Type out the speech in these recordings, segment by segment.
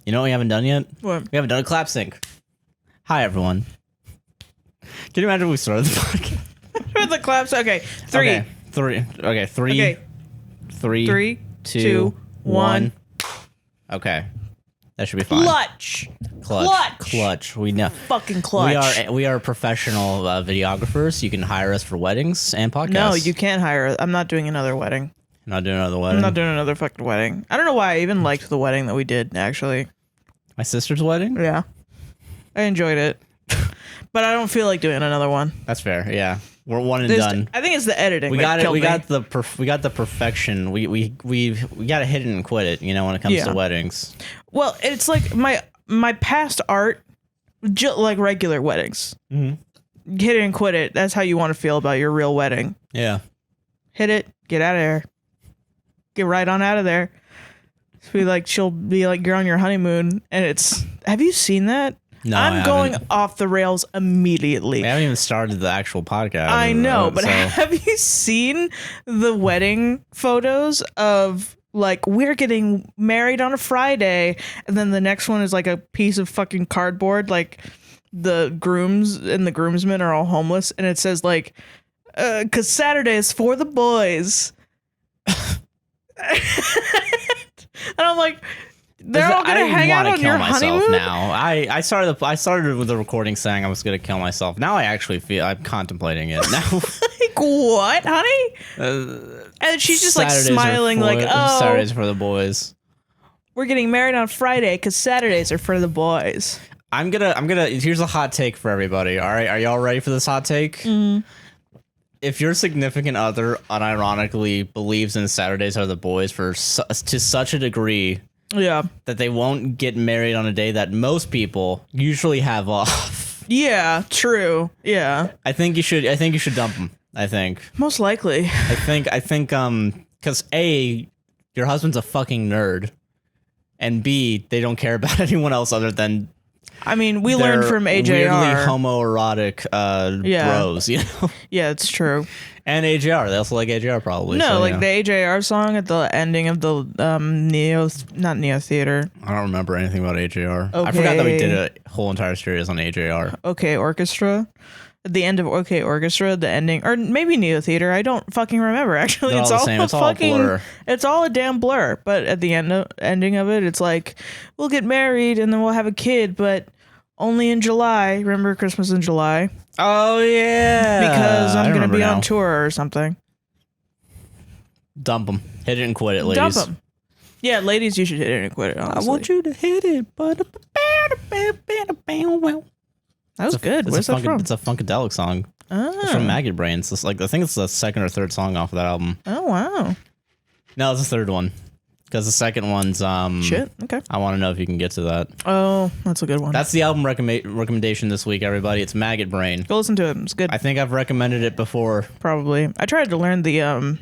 You know what we haven't done yet? What? We haven't done a clap sync. Hi, everyone. Can you imagine we started the podcast? The claps. Okay. Three. Okay. Three. Okay. Three. Okay. Three. Two. 1. Okay. That should be fine. Clutch. We know. Fucking clutch. We are professional videographers. You can hire us for weddings and podcasts. No, you can't hire. I'm not doing another wedding. You're not doing another wedding? I'm not doing another fucking wedding. I don't know why I even liked the wedding that we did, actually. My sister's wedding? Yeah. I enjoyed it. But I don't feel like doing another one. That's fair, yeah. We're one and done. I think it's the editing. We got it. We got the perfection. We got to hit it and quit it, you know, when it comes to weddings. Well, it's like my past art, like regular weddings. Mm-hmm. Hit it and quit it. That's how you want to feel about your real wedding. Yeah. Hit it, get out of there. Get right on out of there. She'll be like, you're on your honeymoon, and it's. Have you seen that? No, I'm going off the rails immediately. We haven't even started the actual podcast. I know, but have you seen the wedding photos of like we're getting married on a Friday, and then the next one is like a piece of fucking cardboard, like the grooms and the groomsmen are all homeless, and it says like, "'Cause Saturday is for the boys." And I'm like, they're all gonna hang out on your honeymoon. Now I started with the recording saying I was gonna kill myself. Now I actually feel I'm contemplating it now. Like what, honey? And she's just like smiling, like, oh, Saturdays for the boys. We're getting married on Friday because Saturdays are for the boys. I'm gonna. Here's a hot take for everybody. All right, are y'all ready for this hot take? Mm. If your significant other unironically believes in Saturdays are the boys to such a degree, that they won't get married on a day that most people usually have off. Yeah, true. Yeah, I think you should dump them. I think most likely. I think because A, your husband's a fucking nerd, and B, they don't care about anyone else other than. I mean, we learned from AJR. Weirdly homoerotic bros, you know? Yeah, it's true. And AJR. They also like AJR, probably. No, so, like the AJR song at the ending of the not Neo Theater. I don't remember anything about AJR. Okay. I forgot that we did a whole entire series on AJR. Okay, Orchestra. At the end of OK Orchestra, the ending, or maybe Neo Theater. I don't fucking remember. Actually, it's all the same. It's all a blur. It's all a damn blur. But at the ending of it, it's like we'll get married and then we'll have a kid, but only in July. Remember Christmas in July? Oh yeah, because I'm gonna be on tour or something. Dump them. Hit it and quit it, ladies. Dump them. Yeah, ladies, you should hit it and quit it. Honestly. I want you to hit it, but that was good. Where's that from? It's a Funkadelic song. Oh. It's from Maggot Brain. It's like I think it's the second or third song off of that album. Oh wow. No, it's the third one. Because the second one's shit. Okay. I want to know if you can get to that. Oh, that's a good one. That's the album recommendation this week, everybody. It's Maggot Brain. Go listen to it. It's good. I think I've recommended it before. Probably. I tried to learn the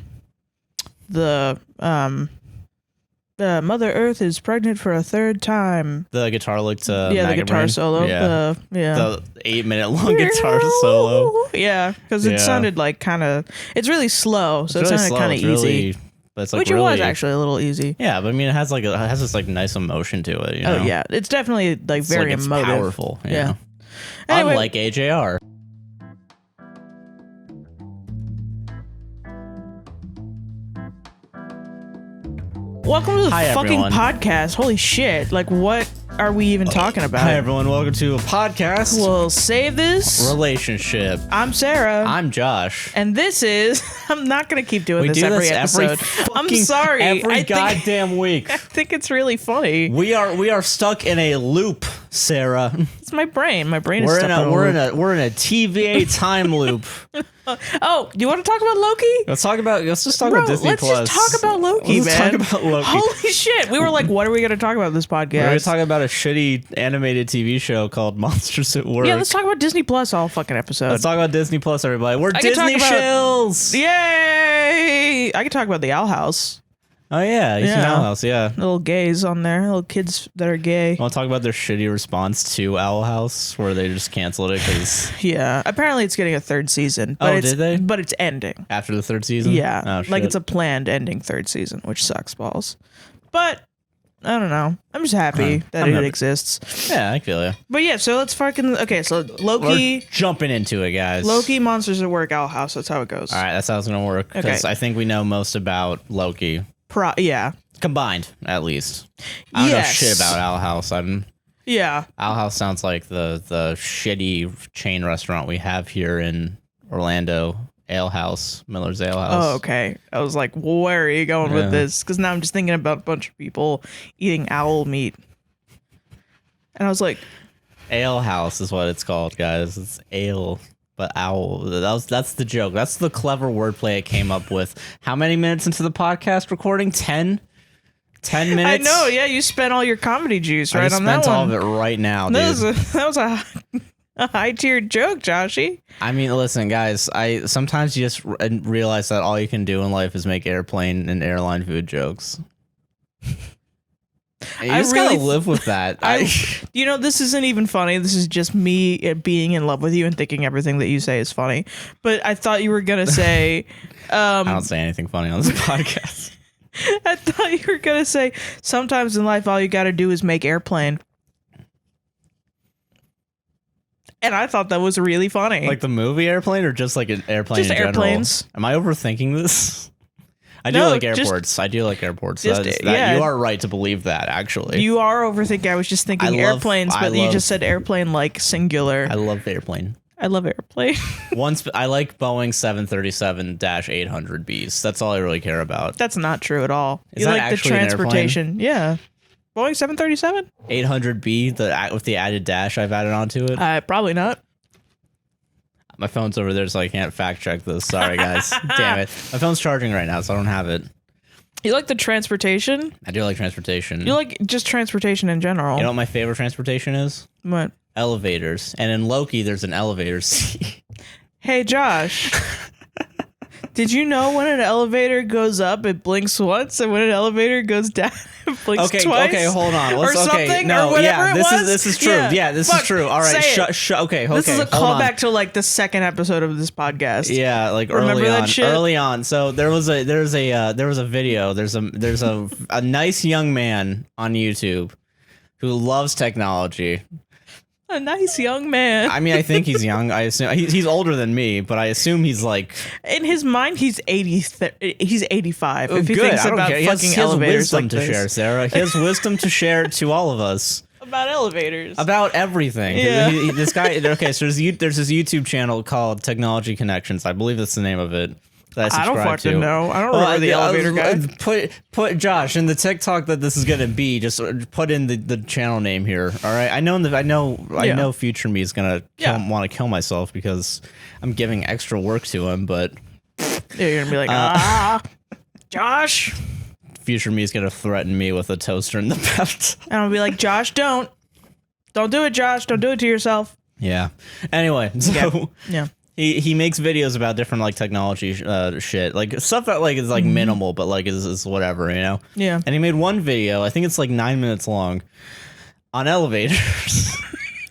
Mother Earth is pregnant for a third time. The guitar lick to the Maggot guitar Brain. solo. Yeah. The 8-minute long guitar solo. Yeah, because it sounded like kind of. It's really slow, so it sounded kind of easy. Really, but it's like which really, it was actually a little easy. Yeah, but I mean, it has this like nice emotion to it. You know? Oh yeah, it's definitely like it's very emotive, powerful. Yeah. Anyway, unlike AJR. Welcome to the fucking podcast. Holy shit! Like, what are we even talking about? Hi everyone, welcome to a podcast. We'll save this relationship. I'm Sarah. I'm Josh. And this is. I'm not gonna keep doing this every episode. I'm sorry. Every goddamn week. I think it's really funny. We are stuck in a loop, Sarah. It's my brain. My brain is stuck in a loop. We're in a TVA time loop. Oh, do you want to talk about Loki? Let's just talk about Disney Plus. Let's just talk about Loki, man. Talk about Loki. Holy shit. We were like, what are we going to talk about in this podcast? We're going to talk about a shitty animated TV show called Monsters at Work. Yeah, let's talk about Disney Plus all fucking episode. Let's talk about Disney Plus, everybody. We're Disney shills. Yay! I can talk about the Owl House. Oh yeah, you see Owl House, yeah. Little gays on there, little kids that are gay. Want to talk about their shitty response to Owl House, where they just canceled it because apparently it's getting a third season. But did they? But it's ending after the third season. Yeah, like it's a planned ending third season, which sucks balls. But I don't know. I'm just happy that it exists. Yeah, I feel you. But yeah, so let's fucking... Okay, so Loki... We're jumping into it, guys. Loki, Monsters at Work, Owl House. That's how it goes. All right, that's how it's going to work. Because I think we know most about Loki. Yeah. Combined, at least. I don't know shit about Owl House. Yeah. Owl House sounds like the shitty chain restaurant we have here in Orlando. Ale House, Miller's Ale House. Oh, okay. I was like, where are you going with this? Because now I'm just thinking about a bunch of people eating owl meat. And I was like... Ale House is what it's called, guys. It's ale, but owl. That's the joke. That's the clever wordplay I came up with. How many minutes into the podcast recording? 10? 10 minutes? I know, yeah. You spent all your comedy juice right on that one. I spent all of it right now, dude. That was a high-tiered joke, Joshy. I mean, listen, guys. Sometimes you just realize that all you can do in life is make airplane and airline food jokes. You just gotta live with that. This isn't even funny. This is just me being in love with you and thinking everything that you say is funny. But I thought you were gonna say... I don't say anything funny on this podcast. I thought you were gonna say, sometimes in life all you gotta do is make airplane. And I thought that was really funny. Like the movie Airplane, or just like an airplane just in general? Airplanes. Am I overthinking this? I do like airports. I do like airports. You are right to believe that, actually. You are overthinking. I was just thinking airplanes, but you just said airplane like singular. I love airplane. I love airplane. I like Boeing 737-800Bs. That's all I really care about. That's not true at all. You like the transportation. Yeah. Boeing 737? 800B, with the added dash I've added onto it? Probably not. My phone's over there, so I can't fact check this. Sorry, guys. Damn it. My phone's charging right now, so I don't have it. You like the transportation? I do like transportation. You like just transportation in general. You know what my favorite transportation is? What? Elevators. And in Loki, there's an elevator scene. Hey, Josh. Did you know when an elevator goes up, it blinks once, and when an elevator goes down, it blinks twice? Okay, hold on. Or something, or whatever it was? This is true. Yeah, this is true. All right, okay. This is a callback to like the second episode of this podcast. Yeah, like remember that shit? Early on. So there was a video. There's a nice young man on YouTube who loves technology. A nice young man. I mean, I think he's young. I assume he's older than me, but I assume he's like, in his mind, he's 85. If he thinks about fucking elevators like this. He has wisdom to share, Sarah. He has wisdom to share to all of us about elevators, about everything. Yeah. This guy. Okay, so there's this YouTube channel called Technology Connections. I believe that's the name of it. I don't fucking know. I don't remember the elevator guy. Put Josh in the TikTok that this is gonna be. Just put in the channel name here. All right. I know future me is gonna want to kill myself because I'm giving extra work to him. But you're gonna be like, Josh. Future me is gonna threaten me with a toaster in the mouth. And I'll be like, Josh, don't do it, Josh. Don't do it to yourself. Yeah. Anyway, so yeah. He makes videos about different like technology shit, like stuff that like is like minimal, but like is whatever, you know. Yeah. And he made one video, I think it's like 9 minutes long, on elevators.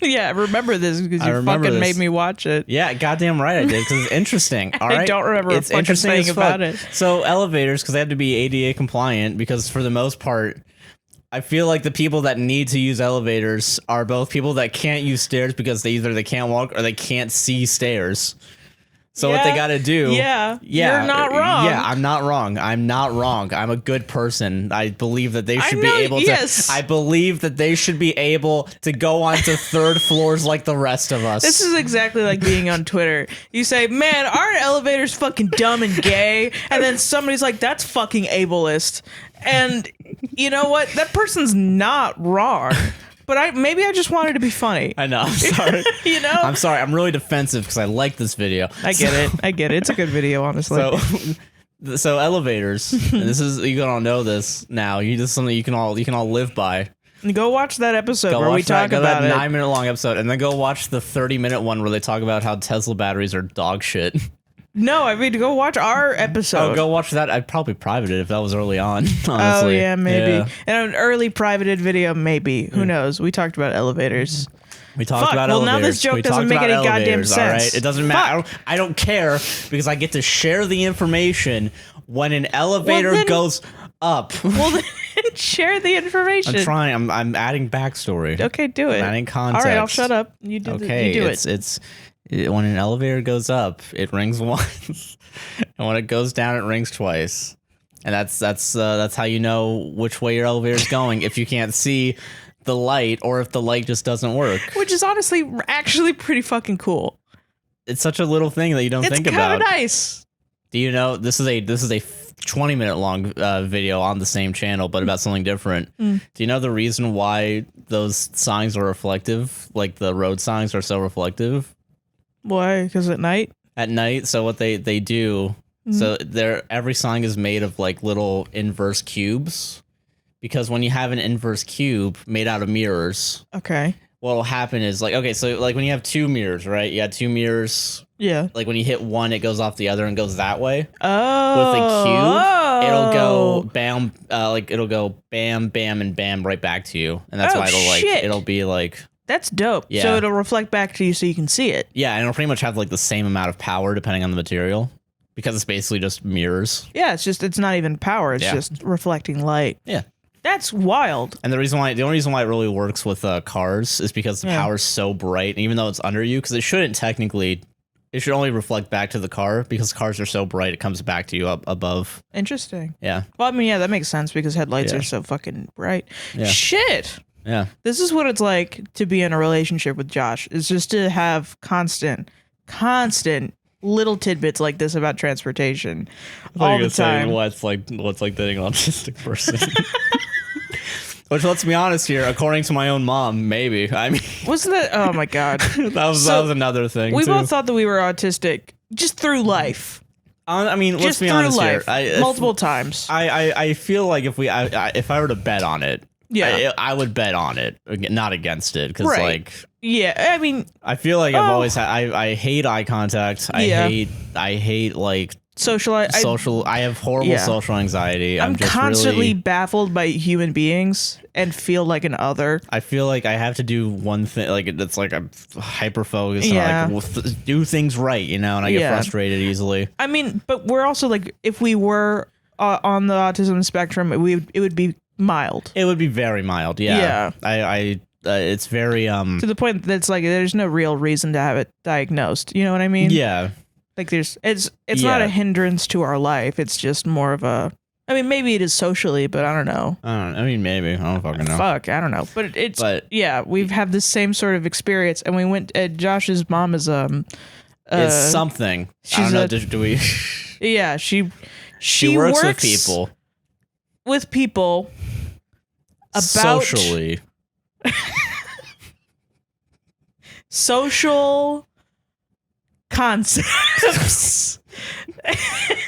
Yeah, I remember this because you fucking made me watch it. Yeah, goddamn right I did, because it's interesting. All right, I don't remember a fucking thing about it. So elevators, because they have to be ADA compliant, because for the most part, I feel like the people that need to use elevators are both people that can't use stairs because they can't walk or they can't see stairs. So what they got to do... Yeah, you're not wrong. Yeah, I'm not wrong. I'm a good person. I believe that they should be able to... I believe that they should be able to go onto third floors like the rest of us. This is exactly like being on Twitter. You say, man, aren't elevators fucking dumb and gay? And then somebody's like, that's fucking ableist. And you know what? That person's not wrong. But maybe I just wanted to be funny. I know. I'm sorry. You know? I'm sorry. I'm really defensive because I like this video. I get it. It's a good video, honestly. So elevators. And this is, you all know this now. This is something you can all live by. Go watch that episode where we talk about that 9-minute long episode, and then go watch the 30-minute one where they talk about how Tesla batteries are dog shit. No, I mean, go watch our episode. Oh, go watch that. I'd probably private it if that was early on, honestly. Oh, yeah, maybe. Yeah. And an early privated video, maybe. Who knows? We talked about elevators. We talked about elevators. Well, now this joke doesn't make any goddamn sense. All right? It doesn't matter. I don't care because I get to share the information when an elevator goes up. Well, then share the information. I'm trying. I'm adding backstory. Okay, do it. I'm adding context. All right, I'll shut up. You do. Okay, you do it's when an elevator goes up, it rings once, and when it goes down, it rings twice, and that's how you know which way your elevator is going if you can't see the light or if the light just doesn't work. Which is honestly actually pretty fucking cool. It's such a little thing that you don't think about. It's kind of nice. Do you know this is a 20-minute long video on the same channel, but about something different. Do you know the reason why those signs are reflective? Like the road signs are so reflective? Why? Because at night? At night, so what they do, so every sign is made of like little inverse cubes. Because when you have an inverse cube made out of mirrors, okay, what will happen is like, okay, so like when you have two mirrors, right? You have two mirrors. Yeah. Like when you hit one, it goes off the other and goes that way. Oh. With a cube, it'll go bam, it'll go bam, bam, and bam right back to you, and that's why it'll be like. That's dope. Yeah. So it'll reflect back to you so you can see it. Yeah, and it'll pretty much have like the same amount of power depending on the material, because it's basically just mirrors. Yeah, it's not even power. It's just reflecting light. Yeah. That's wild. And the only reason why it really works with cars is because the power's so bright, and even though it's under you, because it should only reflect back to the car, because cars are so bright, it comes back to you up above. Interesting. Yeah. Well, I mean, yeah, that makes sense because headlights are so fucking bright. Yeah. Shit. Yeah. This is what it's like to be in a relationship with Josh. It's just to have constant little tidbits like this about transportation all the time. What's like dating an autistic person? Which, let's be honest here, according to my own mom, maybe. I mean, wasn't that? Oh my god, that was another thing. We both thought that we were autistic just through life. I mean, let's be honest here. Multiple times. I feel like if I were to bet on it, I would bet on it, not against it, because I mean, I feel like I've always had. I hate eye contact. I hate like I have horrible social anxiety. I'm just constantly baffled by human beings and feel like an other. I feel like I have to do one thing, like it's like I'm hyper focused. Like, do things right, and I get frustrated easily. I mean, but we're also like, if we were on the autism spectrum, it would be mild. It would be very mild. Yeah. It's very to the point that it's like there's no real reason to have it diagnosed. You know what I mean? Yeah. Like it's not a hindrance to our life. It's just more of a. I mean, maybe it is socially, but I don't know. I mean, maybe. I don't fucking know. Fuck, I don't know. But we've had the same sort of experience, and we went. Josh's mom is it's something. I don't know. Do we? Yeah, she works with people. With people. About socially. Social concepts.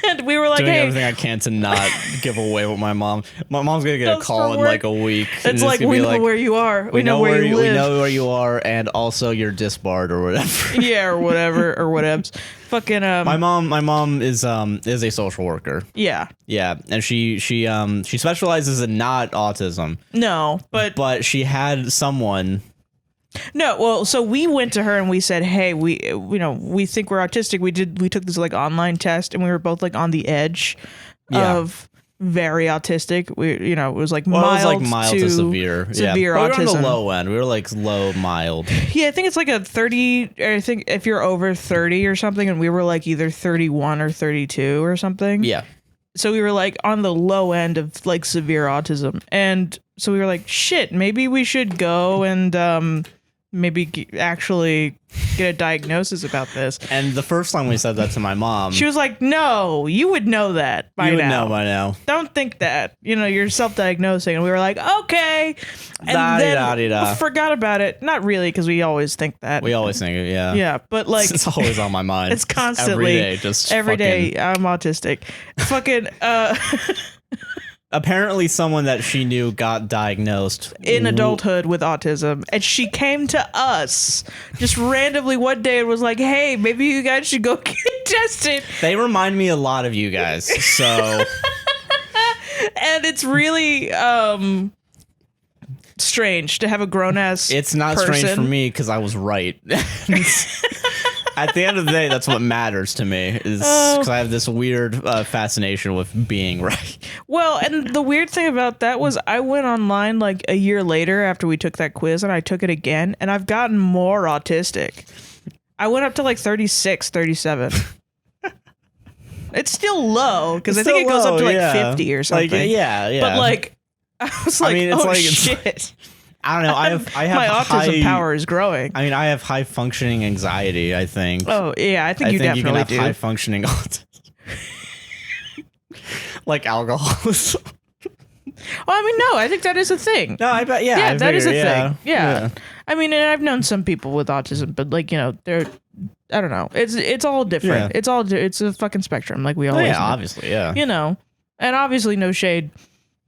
And we were like, doing hey, everything I can to not give away what my mom's gonna get a call in like a week. It's like, we know where you are. We know where you live. We know where you are, and also you're disbarred or whatever. Yeah, or whatever, or whatevs. Fucking my mom is a social worker. Yeah. Yeah, and she specializes in not autism. No, but she had someone. No, well, so we went to her and we said, "Hey, we think we're autistic. We took this like online test, and we were both like on the edge of very autistic. It was like mild to severe autism. We were on the low end. We were like low mild. Yeah, I think it's like a 30. I think if you're over 30 or something, and we were like either 31 or 32 or something. Yeah. So we were like on the low end of like severe autism, and so we were like, shit, maybe we should go and maybe actually get a diagnosis about this. And the first time we said that to my mom, she was like, no, you would know that by now. You would know by now. Don't think that. You're self-diagnosing. And we were like, okay. And then forgot about it. Not really, because we always think that. We always think it, yeah. Yeah, but like... It's always on my mind. It's constantly... Every day, I'm autistic. Fucking... Apparently someone that she knew got diagnosed in adulthood with autism, and she came to us just randomly one day and was like, hey, maybe you guys should go get tested. They remind me a lot of you guys, so and it's really strange to have a grown-ass It's not person. strange for me because I was right. At the end of the day, that's what matters to me, is because I have this weird fascination with being right. Well, and the weird thing about that was I went online like a year later after we took that quiz, and I took it again, and I've gotten more autistic. I went up to like 36, 37. It's still low because I think it goes up to like 50 or something. Like, yeah. But like, I was like, shit. I don't know. I have my autism power is growing. I mean, I have high functioning anxiety, I think. Oh, yeah. I think you definitely can have do. High functioning autism. Like alcoholism. Well, I mean, no, I think that is a thing. No, I bet, yeah. Yeah, that is a thing. Yeah. I mean, and I've known some people with autism, but like, you know, they're, I don't know. It's all different. Yeah. It's a fucking spectrum, like we always know. Obviously, yeah. You know, and obviously no shade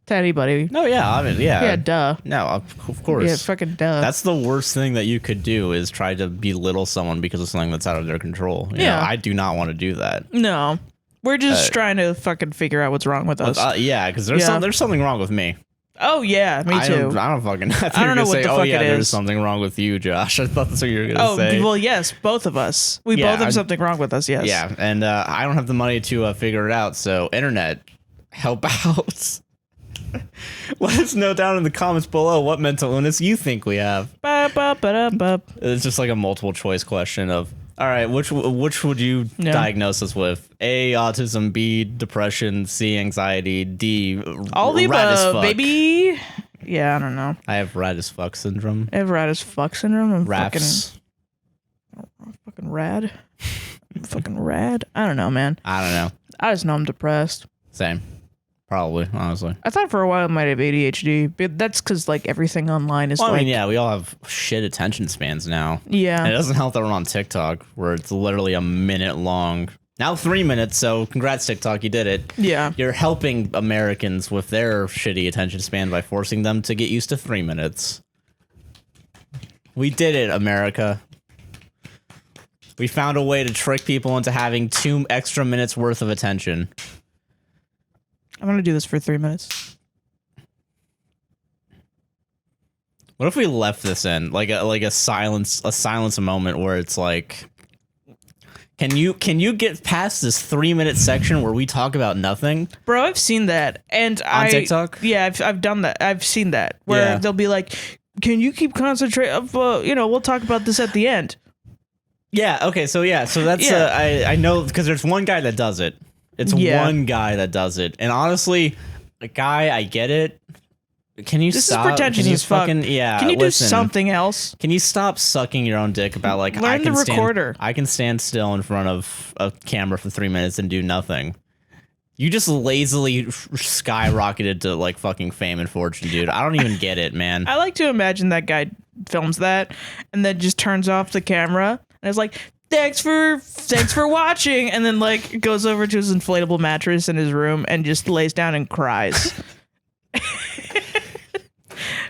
to anybody. No, yeah, obviously, yeah. Yeah, duh. No, of course. Yeah, fucking duh. That's the worst thing that you could do is try to belittle someone because of something that's out of their control. You know, I do not want to do that. No. We're just trying to fucking figure out what's wrong with us. Yeah, because there's something wrong with me. Oh, yeah, me too. I don't fucking... I don't know what the fuck it is. There's something wrong with you, Josh. I thought that's what you were going to say. Oh, well, yes, both of us. We both have something wrong with us, yes. Yeah, and I don't have the money to figure it out, so internet, help out. Let us know down in the comments below what mental illness you think we have. It's just like a multiple choice question of, all right, which would you diagnose us with? A, autism, B, depression, C, anxiety, D, all the above, baby. Yeah, I don't know. I have rad as fuck syndrome. I have rad as fuck syndrome. I'm fucking rad. I'm fucking rad. I don't know, man. I don't know. I just know I'm depressed. Same. Probably, honestly. I thought for a while I might have ADHD, but that's because like everything online is I mean, yeah, we all have shit attention spans now. Yeah. And it doesn't help that we're on TikTok, where it's literally a minute long. Now 3 minutes, so congrats, TikTok, you did it. Yeah. You're helping Americans with their shitty attention span by forcing them to get used to 3 minutes. We did it, America. We found a way to trick people into having 2 extra minutes worth of attention. I'm going to do this for 3 minutes. What if we left this in like a silence moment where it's like, can you get past this 3 minute section where we talk about nothing? Bro, I've seen that. And on TikTok? Yeah, I've done that. I've seen that where they'll be like, can you keep concentrating? You know, we'll talk about this at the end. Yeah. Okay. So that's I know because there's one guy that does it. It's one guy that does it. And honestly, a guy, I get it. Can you stop? This is pretentious as fuck. Can you do something else? Can you stop sucking your own dick about like Learn the recorder. I can stand still in front of a camera for 3 minutes and do nothing. You just lazily skyrocketed to like fucking fame and fortune, dude. I don't even get it, man. I like to imagine that guy films that and then just turns off the camera and is like, thanks for watching, and then like goes over to his inflatable mattress in his room and just lays down and cries.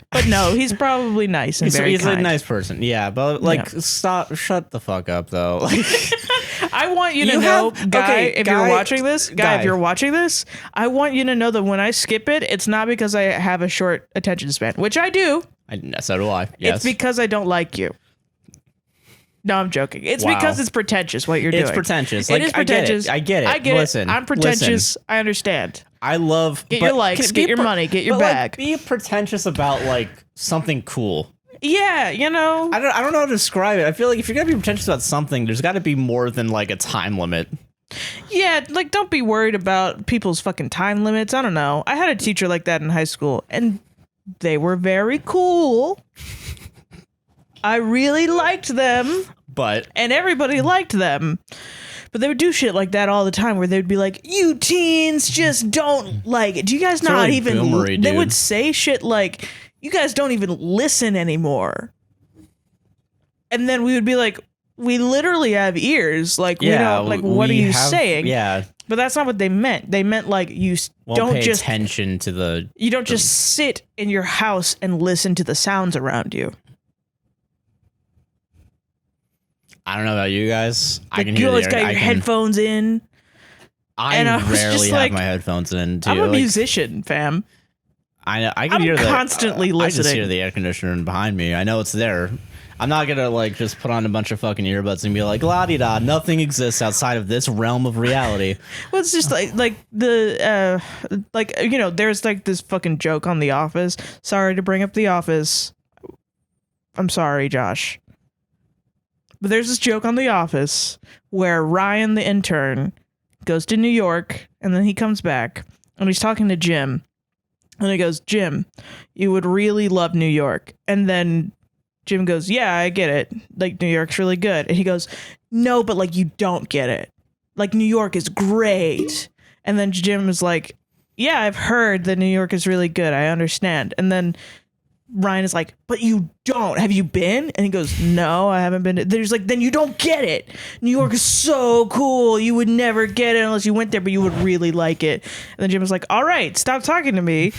But no, he's probably nice and very kind. He's a nice person, yeah. But like, shut the fuck up, though. Like, I want you to know, if you're watching this, I want you to know that when I skip it, it's not because I have a short attention span, which I do. So do I. Yes. It's because I don't like you. No, I'm joking. It's because it's pretentious what you're doing. It's pretentious. Like, it is pretentious. I get it. Listen, I'm pretentious. I understand. I love... Get your likes, get your money, get your bag. Like, be pretentious about, like, something cool. Yeah, you know. I don't know how to describe it. I feel like if you're going to be pretentious about something, there's got to be more than, like, a time limit. Yeah, like, don't be worried about people's fucking time limits. I don't know. I had a teacher like that in high school, and they were very cool. I really liked them. And everybody liked them. But they would do shit like that all the time where they would be like, you teens just don't like it. Do you guys not really even... Boomery, they would say shit like, you guys don't even listen anymore. And then we would be like, we literally have ears. Like, we don't, like, what are you saying? Yeah. But that's not what they meant. They meant like you don't pay just... attention to the... You don't just sit in your house and listen to the sounds around you. I don't know about you guys. I can hear you always got your headphones in. I rarely have my headphones in, too. I'm a musician, fam. I can I'm hear constantly I just listening. hear the air conditioner behind me. I know it's there. I'm not gonna like just put on a bunch of fucking earbuds and be like, la di da, nothing exists outside of this realm of reality. Well, it's just like the there's like this fucking joke on The Office. Sorry to bring up The Office. I'm sorry, Josh. But there's this joke on The Office where Ryan, the intern, goes to New York and then he comes back and he's talking to Jim. And he goes, Jim, you would really love New York. And then Jim goes, yeah, I get it. Like, New York's really good. And he goes, no, but like, you don't get it. Like, New York is great. And then Jim is like, yeah, I've heard that New York is really good. I understand. And then Ryan is like, but you don't. Have you been? And he goes, no, I haven't been. There's like, then you don't get it. New York is so cool. You would never get it unless you went there, but you would really like it. And then Jim was like, all right, stop talking to me.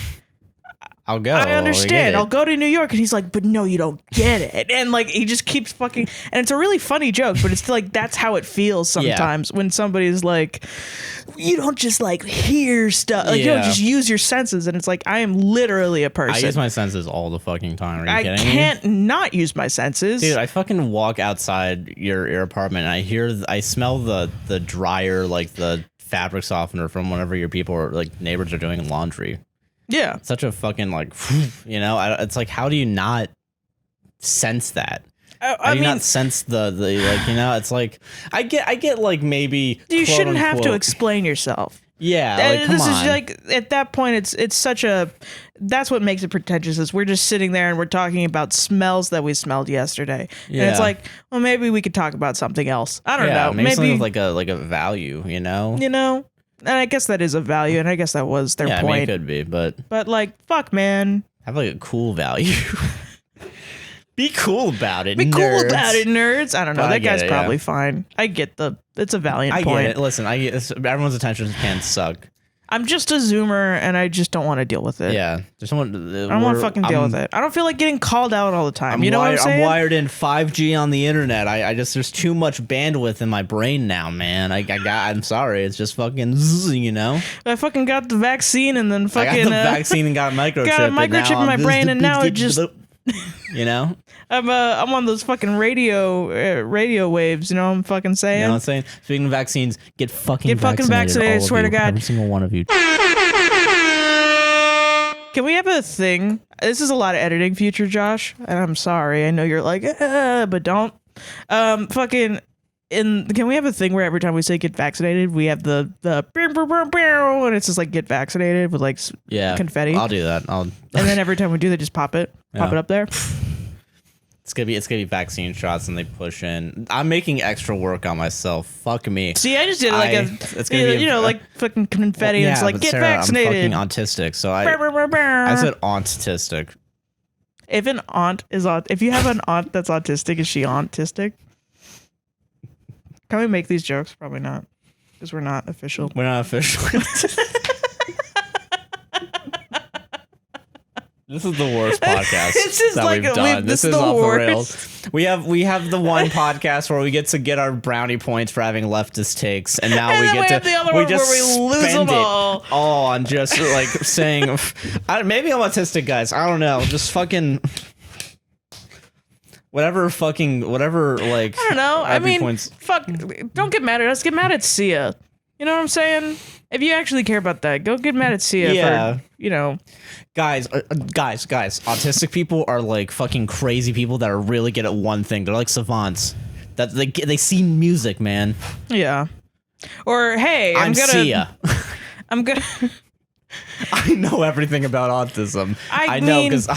I'll go. I understand. I'll go to New York. And he's like, but no, you don't get it. And like, he just keeps fucking, and it's a really funny joke, but it's like, that's how it feels sometimes when somebody's like, you don't just like hear stuff. Like, you don't just use your senses. And it's like, I am literally a person. I use my senses all the fucking time. Are you kidding me? I can't not use my senses. Dude, I fucking walk outside your apartment and I smell the dryer, like the fabric softener from whenever your people are like neighbors are doing laundry. Yeah. Such a fucking like, it's like, how do you not sense that? I mean, not sense the like, it's like, I get like maybe you shouldn't have to explain yourself. Yeah. Like, come on. Is like, at that point, it's such a, that's what makes it pretentious is we're just sitting there and we're talking about smells that we smelled yesterday. Yeah. And it's like, well, maybe we could talk about something else. I don't know. Maybe something with like a value, And I guess that is a value, and I guess that was their point. I mean, it could be, but like, fuck, man. Have like a cool value. Be cool about it, Be cool about it, nerds. I don't know. That guy's probably fine. I get it's a valiant point. I get it. Listen, everyone's attention span suck. I'm just a Zoomer, and I just don't want to deal with it. Yeah. I don't want to fucking deal with it. I don't feel like getting called out all the time. You know what I'm saying? I'm wired in 5G on the internet. There's too much bandwidth in my brain now, man. I'm sorry. It's just fucking, I fucking got the vaccine and then fucking. I got the vaccine and got a microchip. Got a microchip in my brain, and now it just. I'm on those fucking radio waves, you know what I'm fucking saying? You know what I'm saying? Speaking of vaccines, get fucking vaccinated, I swear to God. Every single one of you. Can we have a thing? This is a lot of editing, future Josh, and I'm sorry. I know you're like, but don't. Can we have a thing where every time we say get vaccinated, we have the and it's just like get vaccinated with like confetti? I'll do that. And then every time we do that, just pop it up there. It's gonna be vaccine shots, and they push in. I'm making extra work on myself. Fuck me. See, I just did it's gonna be like fucking confetti. And it's like get Sarah, vaccinated. I'm fucking autistic, so I said autistic. If you have an aunt that's autistic, is she autistic? Can we make these jokes? Probably not, because we're not official. We're not official. This is the worst podcast we've done. This is off the rails. We have the one podcast where we get to get our brownie points for having leftist takes, and now we get to we just spend it all on just like saying, maybe I'm autistic, guys. I don't know. Just fucking. Whatever. Like, I don't know. I mean, points. Fuck. Don't get mad at us. Get mad at Sia. You know what I'm saying? If you actually care about that, go get mad at Sia. Yeah. For, guys. Autistic people are like fucking crazy people that are really good at one thing. They're like savants. That they see music, man. Yeah. Or hey, I'm gonna. Sia. I'm gonna. I know everything about autism. I know because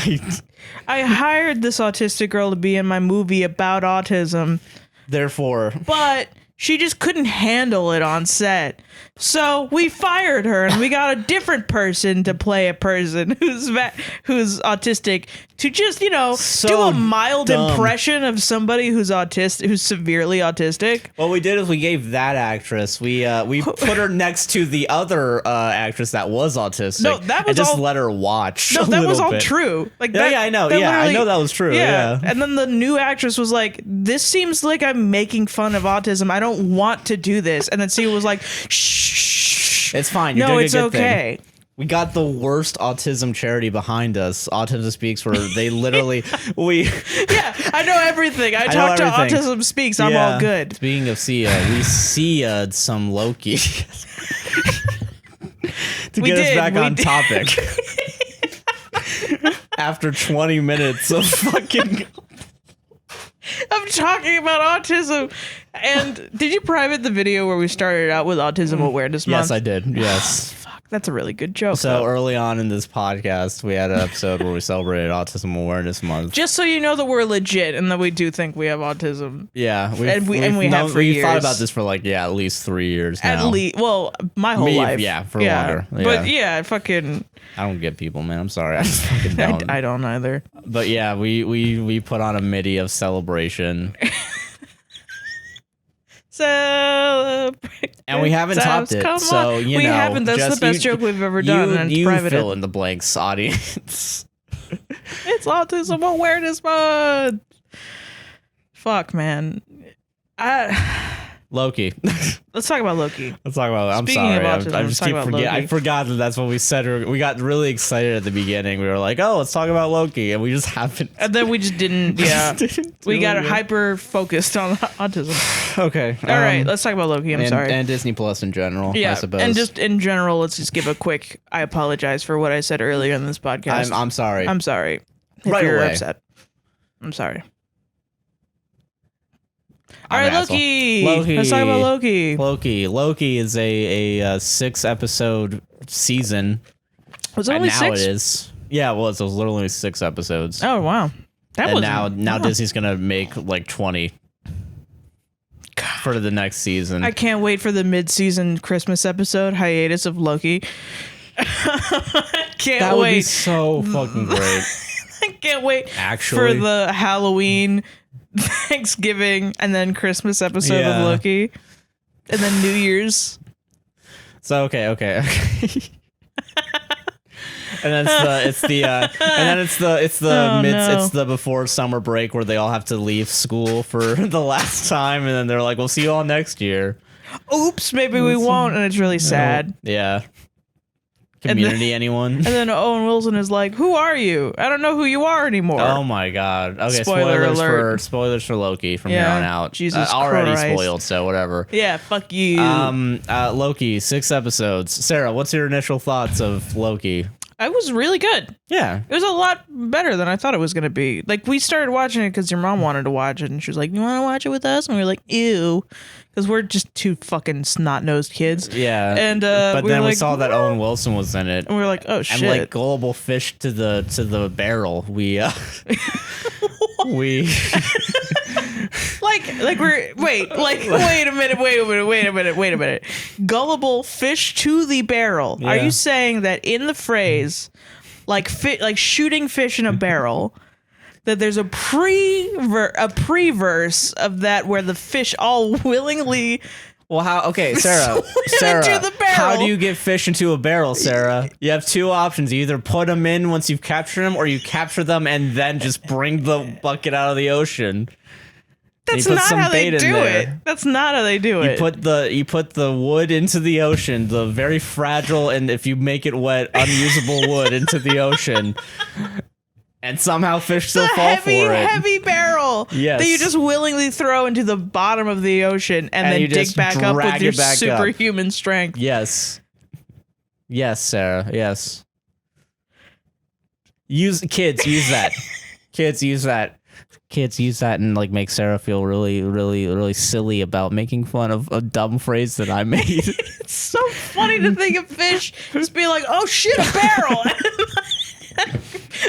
I hired this autistic girl to be in my movie about autism. Therefore. But she just couldn't handle it on set. So we fired her and we got a different person to play a person who's autistic to just, do a mild impression of somebody who's severely autistic. What we did is we gave that actress, we put her next to the other actress that was autistic. No, that was and just let her watch. No, that was all true. Like that, I know. Yeah, I know that was true. Yeah. And then the new actress was like, "This seems like I'm making fun of autism. I don't want to do this." And then Sia was like, "Shh. It's fine. You're doing a good okay. thing. We got the worst autism charity behind us, Autism Speaks, where they literally Yeah, I know everything. I talked to Autism Speaks. I'm all good. Speaking of Sia, we Sia'd some Loki to get us back on topic. After 20 minutes of fucking I'm talking about autism. And did you private the video where we started out with Autism Awareness Month? Yes, I did. Yes. Fuck, that's a really good joke. So early on in this podcast, we had an episode where we celebrated Autism Awareness Month. Just so you know that we're legit and that we do think we have autism. Yeah, we have for years. We thought about this for like at least 3 years now. At least, well, my whole life. Yeah, for longer. Yeah. But yeah, fucking. I don't get people, man. I'm sorry. I just fucking don't. I don't either. But yeah, we put on a MIDI of celebration. Celebrate. And we haven't topped it. So, you know. We haven't. That's the best joke we've ever done. And you private fill in the blanks, audience. It's Autism Awareness Month. Fuck, man. Loki. Let's talk about Loki. Let's talk about. I'm Speaking sorry. of autism, I just keep forgetting. I forgot that that's what we said. We got really excited at the beginning. We were like, "Oh, let's talk about Loki," and we just haven't. And then we just didn't. Yeah, we got hyper focused on autism. Okay. All right. Let's talk about Loki. I'm sorry. And Disney Plus in general. Yeah. I suppose. And just in general, let's just give a quick. I apologize for what I said earlier in this podcast. I'm sorry. I'm sorry. If Right you're away. upset. I'm sorry. All right, Loki. Let's talk about Loki. Loki is a 6-episode season. Was it only now 6? It is. Yeah, it was. It was literally 6 episodes. Oh wow, and now Disney's gonna make like 20 for the next season. I can't wait for the mid-season Christmas episode hiatus of Loki. That would be so fucking great. I can't wait for the Halloween, Thanksgiving, and then Christmas episode of Loki, and then New Year's. So okay. And then it's the before summer break where they all have to leave school for the last time, and then they're like, "We'll see you all next year." Oops, maybe we won't, and it's really sad. Yeah. Community, anyone? And then Owen Wilson is like, "Who are you? I don't know who you are anymore." Oh my god. Okay, Spoiler spoilers for Loki from here on out. Jesus already Christ. spoiled, so whatever. Yeah, fuck you. Loki, 6 episodes. Sarah, what's your initial thoughts of Loki? It was really good. Yeah. It was a lot better than I thought it was going to be. Like, we started watching it because your mom wanted to watch it, and she was like, "You want to watch it with us?" And we were like, "Ew." Because we're just two fucking snot-nosed kids. Yeah. And but then we saw that Owen Wilson was in it. And we were like, "Oh shit." And like gullible fish to the barrel. We like we're wait a minute. Gullible fish to the barrel. Yeah. Are you saying that in the phrase like shooting fish in a barrel, that there's a pre-verse of that where the fish all willingly Sarah, how do you get fish into a barrel, Sarah? You have 2 options. You either put them in once you've captured them, or you capture them and then just bring the bucket out of the ocean. That's not how they do it. That's not how they do it. You put the wood into the ocean, the very fragile, and if you make it wet, unusable wood into the ocean. And somehow fish still fall for it. Heavy barrel. Yes. That you just willingly throw into the bottom of the ocean and then dig back up with your superhuman strength. Yes. Yes, Sarah. Yes. Kids use that. Kids use that and like make Sarah feel really, really, really silly about making fun of a dumb phrase that I made. It's so funny to think of fish just being like, "Oh shit, a barrel."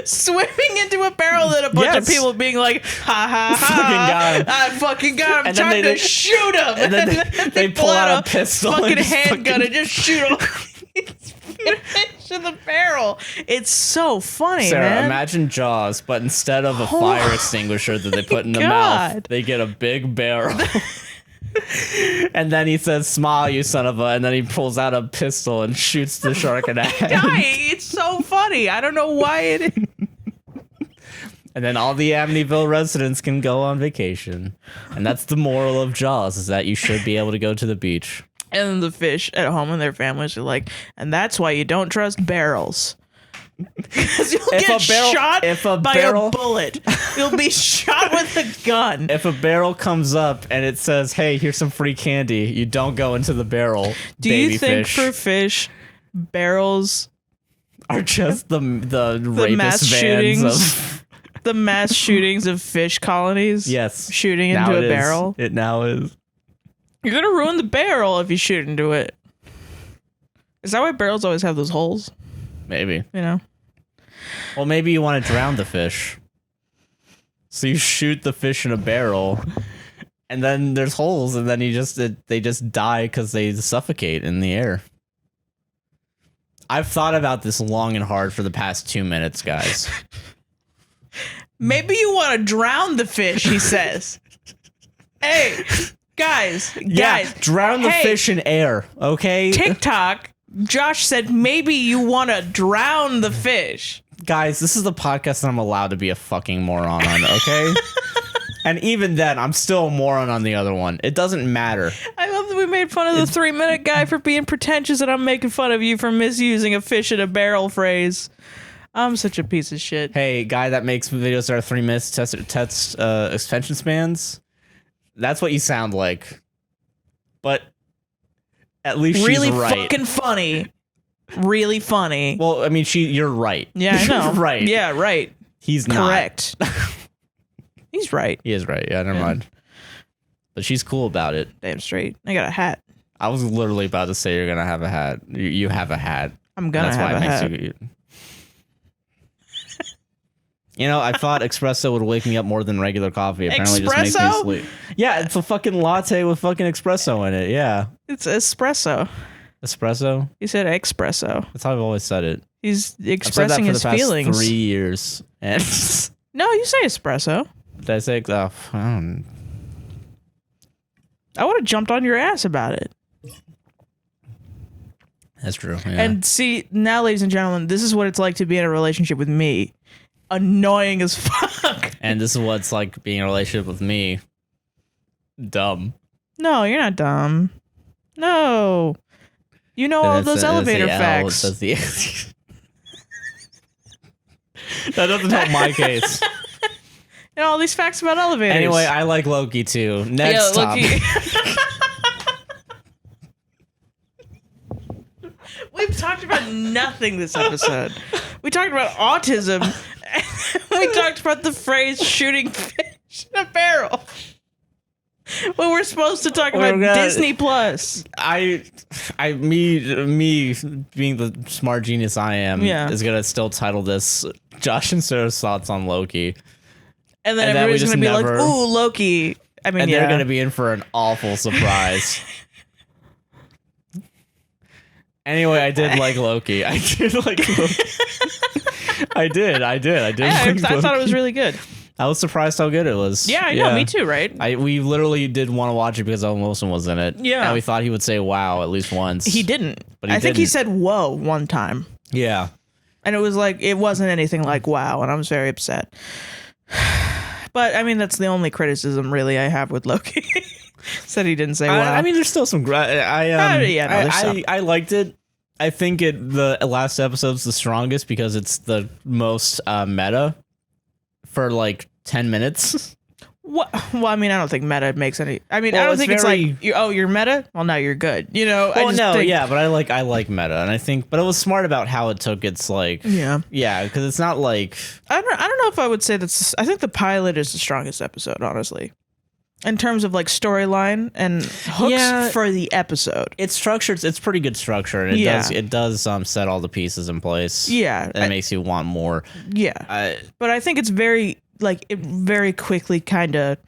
Swimming into a barrel and a bunch of people being like, "Ha ha ha! I fucking got him! And time to shoot him!" And then they pull out a pistol, fucking handgun, and just shoot him into the barrel. It's so funny, Sarah, man. imagine Jaws, but instead of a fire extinguisher that they put in the mouth, they get a big barrel. And then he says, "Smile, you son of a," and then he pulls out a pistol and shoots the shark in the head. It's so funny. I don't know why it is. And then all the Amityville residents can go on vacation. And that's the moral of Jaws, is that you should be able to go to the beach. And then the fish at home and their families are like, and that's why you don't trust barrels. Because you'll get shot by a bullet. You'll be shot with a gun. If a barrel comes up and it says, hey, here's some free candy, you don't go into the barrel. Do you think for fish, barrels are just the rapist vans the mass shootings of fish colonies? Yes. Shooting into a barrel? It now is. You're going to ruin the barrel if you shoot into it. Is that why barrels always have those holes? Maybe. You know? Well, maybe you want to drown the fish. So you shoot the fish in a barrel, and then there's holes, and then they just die because they suffocate in the air. I've thought about this long and hard for the past 2 minutes, guys. Maybe you want to drown the fish, he says. Hey, guys, drown the fish in air, okay? TikTok. Josh said maybe you want to drown the fish. Guys, this is the podcast that I'm allowed to be a fucking moron on, okay? And even then, I'm still a moron on the other one. It doesn't matter. I love that we made fun of the 3-minute guy for being pretentious, and I'm making fun of you for misusing a fish in a barrel phrase. I'm such a piece of shit. Hey, guy that makes videos that are 3 minutes test extension spans. That's what you sound like. But at least really she's right. Fucking funny. Really funny. Well, I mean, you're right. Yeah, I know. Right. Yeah, right. He's correct. Not. He's right. He is right. Yeah, never mind. But she's cool about it. Damn straight. I got a hat. I was literally about to say you're gonna have a hat. You have a hat. I'm gonna have a hat. You know, I thought espresso would wake me up more than regular coffee. Apparently, espresso? Just makes me sleep. Yeah, it's a fucking latte with fucking espresso in it. Yeah, it's espresso. Espresso? He said espresso. That's how I've always said it. He's expressing his feelings. I've said that for the past 3 years. And no, you say espresso. Did I say? I would have jumped on your ass about it. That's true. Yeah. And see, now, ladies and gentlemen, this is what it's like to be in a relationship with me. Annoying as fuck. And this is what it's like being in a relationship with me. Dumb. No, you're not dumb. No. You know all those elevator facts. That doesn't help my case. You know all these facts about elevators. Anyway, I like Loki too. Next topic. We've talked about nothing this episode. We talked about autism. We talked about the phrase shooting fish in a barrel. Well, we're supposed to talk about Disney Plus. Me being the smart genius I am, is gonna still title this Josh and Sarah's thoughts on Loki. And then everybody's gonna be like, "Ooh, Loki." I mean, they're gonna be in for an awful surprise. Anyway, I did like Loki. I did. I thought it was really good. I was surprised how good it was. Yeah, I know. Me too, right? We literally did want to watch it because Owen Wilson was in it. Yeah. And we thought he would say wow at least once. He didn't. But I think he said whoa one time. Yeah. And it was like, it wasn't anything like wow, and I was very upset. But, I mean, that's the only criticism really I have with Loki. Said he didn't say wow. I mean, there's still some... I liked it. I think the last episode's the strongest because it's the most meta for like 10 minutes. What? Well, I mean, I don't think meta makes any. I mean, I don't think it's like you're meta. Well, now you're good. You know. Well, but I like meta, and I think, but it was smart about how it took its like. Yeah, because it's not like I don't know if I would say that's. I think the pilot is the strongest episode, honestly, in terms of like storyline and hooks for the episode. It's structured. It's pretty good structure, and it does set all the pieces in place. Yeah, and it makes you want more. Yeah, but I think it's very. Like, it very quickly kind of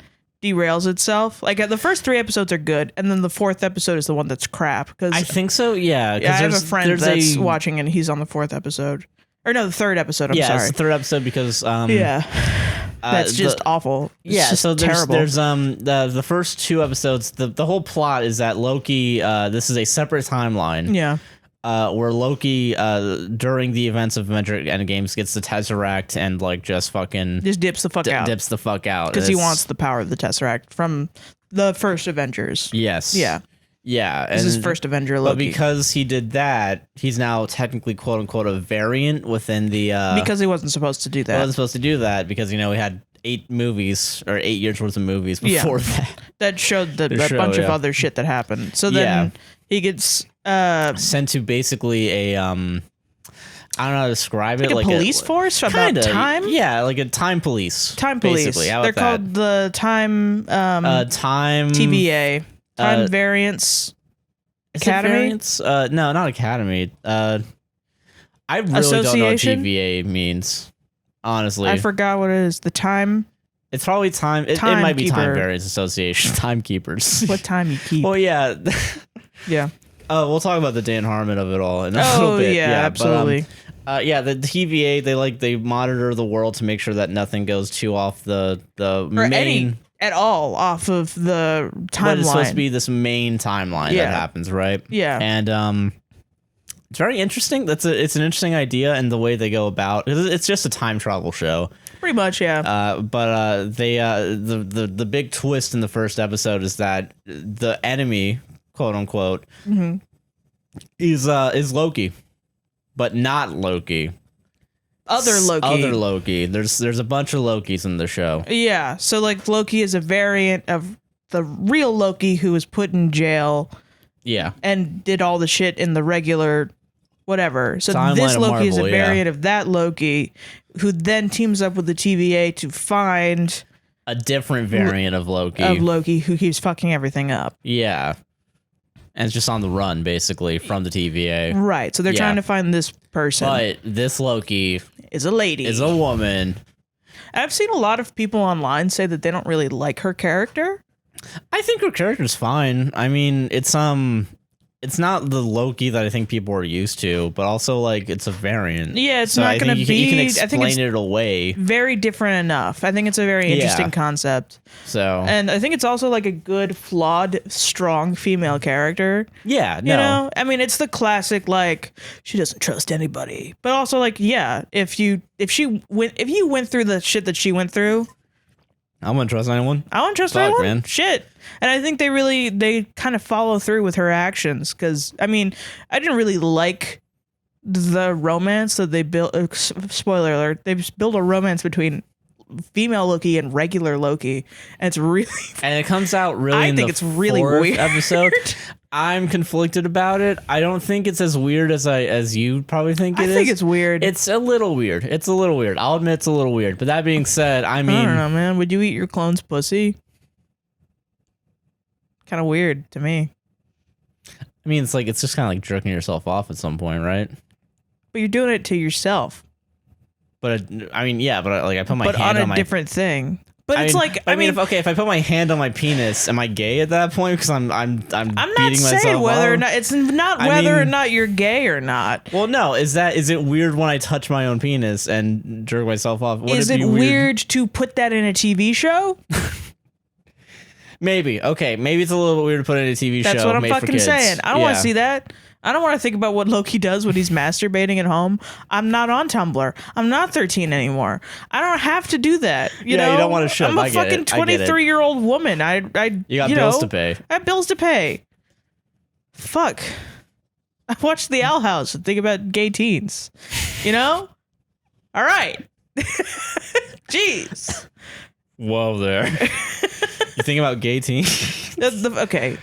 derails itself. Like, the first 3 episodes are good, and then the 4th episode is the one that's crap. I think so, yeah. I have a friend that's watching, and he's on the 4th episode. Or no, the 3rd episode, I'm sorry. Yeah, it's the 3rd episode because... that's just awful. It's just terrible. There's the first 2 episodes, the whole plot is that Loki, this is a separate timeline. Yeah. Where Loki, during the events of Avenger Endgames, gets the Tesseract and like just dips the fuck out. Dips the fuck out because he wants the power of the Tesseract from the first Avengers. Yes. Yeah. Yeah, this is his first Avenger Loki. But because he did that, he's now technically quote unquote a variant within the. Because he wasn't supposed to do that. He wasn't supposed to do that because we had 8 movies or 8 years worth of movies before that. That showed a bunch of other shit that happened. So then he gets sent to basically a I don't know how to describe it. Like a police force about time? Yeah, like a time police. Time police. Basically. How They're about called the Time Time TVA. Time Variance Academy? Variance? No, not Academy. I really don't know what TVA means. Honestly. I forgot what it is. The Time... It's probably time. It might be Time Variance Association. Timekeepers. What time you keep? Well, yeah. Yeah. We'll talk about the Dan Harmon of it all in a little bit. Yeah, absolutely. But, the TVA, they monitor the world to make sure that nothing goes too off the main... at all off of the timeline. But it's supposed to be this main timeline that happens, right? Yeah. And it's very interesting. It's an interesting idea and the way they go about. It's just a time travel show. Pretty much, yeah. But the big twist in the first episode is that the enemy, quote unquote, is Loki, but not Loki. Other Loki. There's a bunch of Lokis in the show. Yeah. So like Loki is a variant of the real Loki who was put in jail. Yeah. And did all the shit in the regular whatever. So Timeline this Loki Marvel, is a variant of that Loki who then teams up with the TVA to find a different variant of Loki. Who keeps fucking everything up. Yeah. And it's just on the run, basically, from the TVA. Right. So they're trying to find this person. But this Loki is a lady. Is a woman. I've seen a lot of people online say that they don't really like her character. I think her character's fine. I mean, it's not the Loki that I think people are used to, but also like it's a variant. Yeah, it's not going to be. You can explain it away. Very different enough. I think it's a very interesting concept. So, and I think it's also like a good, flawed, strong female character. Yeah, no. You know, I mean, it's the classic like she doesn't trust anybody, but also like if you went through the shit that she went through. I wouldn't trust anyone. I wouldn't trust anyone. Man. Shit. And I think they kind of follow through with her actions because, I mean, I didn't really like the romance that they built. Spoiler alert. They built a romance between female Loki and regular Loki. And it's really... And it comes out really I think it's really weird. Episode. I'm conflicted about it. I don't think it's as weird as you probably think it is. I think it's weird. It's a little weird. I'll admit it's a little weird. But that being said, I mean... I don't know, man. Would you eat your clone's pussy? Kind of weird to me. I mean, it's just kind of like jerking yourself off at some point, right? But you're doing it to yourself. But I mean, yeah, but I put my hand on a different thing. But it's I mean, if I put my hand on my penis, am I gay at that point? Because I'm not saying myself whether up? or not it's not whether or not you're gay or not. Well, no, is it weird when I touch my own penis and jerk myself off? Is it weird to put that in a TV show? Maybe. Okay, maybe it's a little bit weird to put in a TV show. That's what I'm fucking saying. I don't want to see that. I don't want to think about what Loki does when he's masturbating at home. I'm not on Tumblr. I'm not 13 anymore. I don't have to do that. You know? You don't want to show. I'm a fucking 23-year-old woman. You got bills to pay. I have bills to pay. Fuck. I watched The Owl House and think about gay teens. You know? All right. Jeez. Whoa there. You think about gay teens? Okay.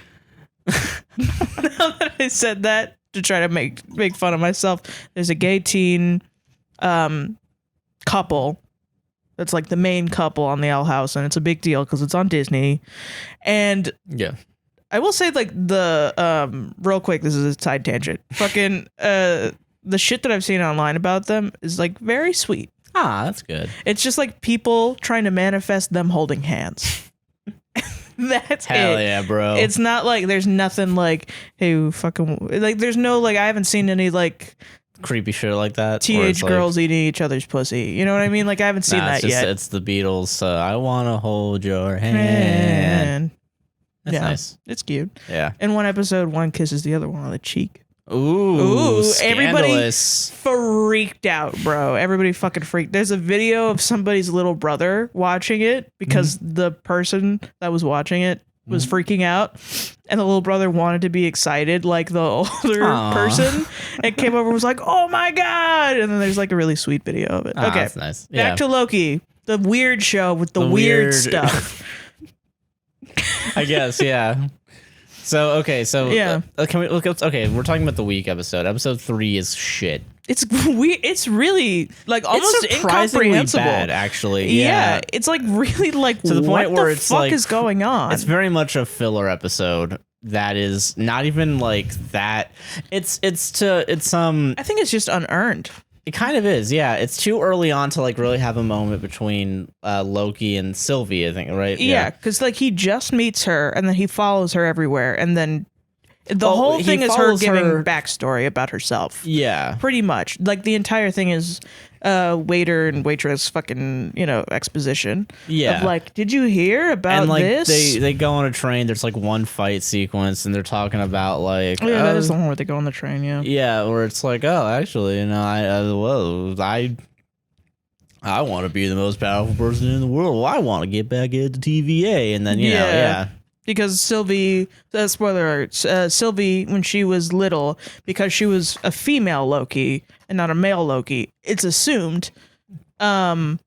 Now that I said that to try to make fun of myself, there's a gay teen couple that's like the main couple on the Owl House, and it's a big deal because it's on Disney. And yeah, I will say like the real quick, this is a side tangent. Fucking the shit that I've seen online about them is like very sweet. Ah, that's good. It's just like people trying to manifest them holding hands. That's Hell it. Yeah, bro. It's not like there's nothing like, hey, fucking, like there's no like, I haven't seen any like creepy shit like that. Teenage girls eating each other's pussy. You know what I mean? Like I haven't seen that yet. It's the Beatles. I want to hold your hand. That's nice. It's cute. Yeah. In one episode, one kisses the other one on the cheek. Ooh, everybody freaked out, bro. Everybody fucking freaked. There's a video of somebody's little brother watching it because the person that was watching it was freaking out, and the little brother wanted to be excited like the older person, and came over and was like, "Oh my god!" And then there's like a really sweet video of it. Okay, that's nice. Back to Loki, the weird show with the weird stuff. I guess, yeah. So okay, can we look up? Okay, we're talking about the week episode. Episode 3 is shit. It's really like almost incomprehensible. Bad, actually. Yeah, it's like really like to the point where it's fuck like, is going on. It's very much a filler episode. That is not even like that. I think it's just unearned. It kind of is, yeah. It's too early on to like really have a moment between Loki and Sylvie, I think, right? Yeah, because like he just meets her and then he follows her everywhere, and then the whole thing is her giving backstory about herself. Yeah, pretty much. Like the entire thing is waiter and waitress fucking exposition. Yeah, of like, did you hear about and, like, this? They go on a train. There's like one fight sequence, and they're talking about like, that is the one where they go on the train. Yeah, where it's like, oh, actually, I want to be the most powerful person in the world. Well, I want to get back into TVA, and then yeah. Because Sylvie, spoiler alert, Sylvie, when she was little, because she was a female Loki and not a male Loki, it's assumed, they don't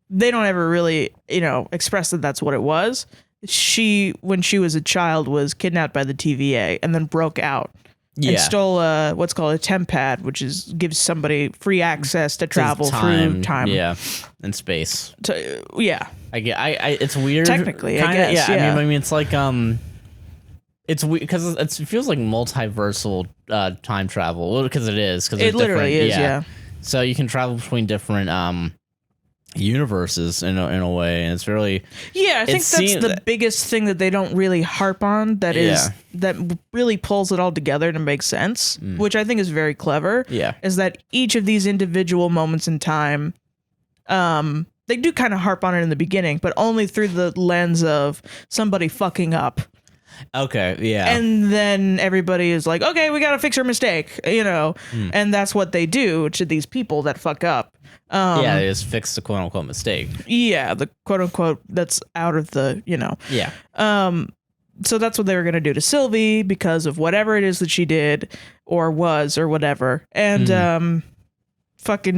ever really, express that that's what it was. She, when she was a child, was kidnapped by the TVA and then broke out. And stole what's called a temp pad, which gives somebody free access to travel through time. Yeah, and space. Yeah. It's weird. Technically, I guess. Yeah. I mean, it's like it's weird because it feels like multiversal time travel. Because it is. Because it literally is. Yeah. So you can travel between different universes in a way, and it's really I think that's the biggest thing that they don't really harp on. That really pulls it all together to make sense, which I think is very clever. Is that each of these individual moments in time, they do kind of harp on it in the beginning, but only through the lens of somebody fucking up. Okay, yeah. And then everybody is like, okay, we gotta fix our mistake, and that's what they do to these people that fuck up. They just fix the quote unquote mistake. Yeah, the quote unquote that's out of the, Yeah. So that's what they were gonna do to Sylvie because of whatever it is that she did or was or whatever. And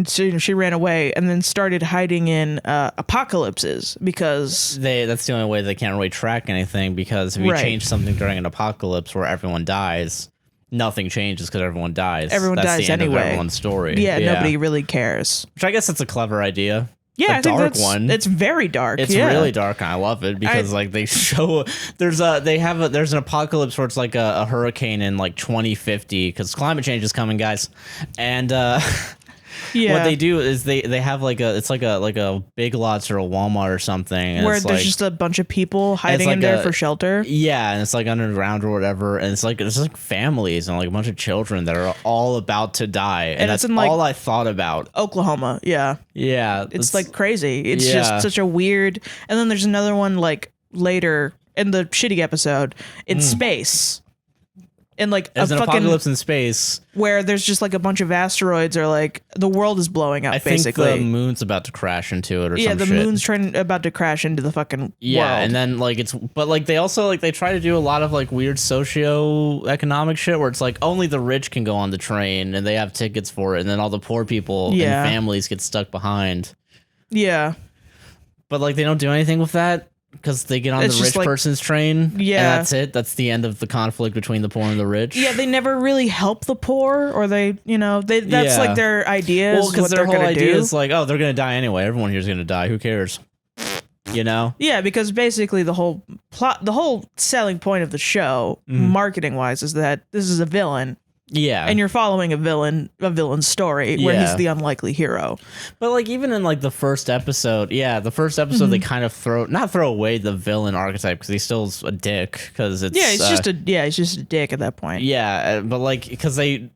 she ran away and then started hiding in apocalypses because that's the only way they can't really track anything, because if you change something during an apocalypse where everyone dies, nothing changes because everyone dies. Everyone that's dies the end anyway. Of everyone's story. Yeah, nobody really cares. Which I guess that's a clever idea. Yeah, I think that's one. It's very dark. It's really dark, and I love it because like they show there's an apocalypse where it's like a hurricane in like 2050 because climate change is coming, guys, and what they do is they have like a Big Lots or a Walmart or something, and where there's just a bunch of people hiding in there for shelter. Yeah, and it's like underground or whatever, and it's like families and like a bunch of children that are all about to die, and that's all I thought about. Oklahoma, yeah, it's like crazy. It's just such a weird. And then there's another one like later in the shitty episode in space. And like there's an apocalypse in space where there's just like a bunch of asteroids, or like the world is blowing up. Basically, think the moon's about to crash into it, or some the shit. moon's about to crash into the fucking world. And then like but like they also like they try to do a lot of like weird socio-economic shit where it's like only the rich can go on the train and they have tickets for it, and then all the poor people and families get stuck behind. Yeah, but like they don't do anything with that. Because they get on the rich person's train, and that's it. That's the end of the conflict between the poor and the rich. Yeah, they never really help the poor, or that's like their idea. Well, because their whole idea is like, oh, they're gonna die anyway. Everyone here's gonna die. Who cares? Yeah, because basically the whole plot, the whole selling point of the show, marketing wise, is that this is a villain. Yeah, and you're following a villain's story where he's the unlikely hero. But like even in like the first episode, they kind of not throw away the villain archetype because he's still a dick. Because it's he's just a dick at that point. Yeah, but like because they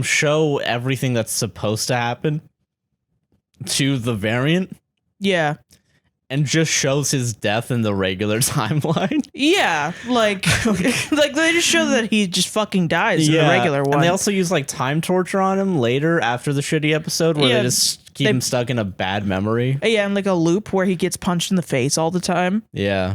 show everything that's supposed to happen to the variant. Yeah. And just shows his death in the regular timeline. Yeah, like they just show that he just fucking dies in the regular one. And they also use like time torture on him later after the shitty episode where they just keep him stuck in a bad memory. Yeah, and like a loop where he gets punched in the face all the time. Yeah.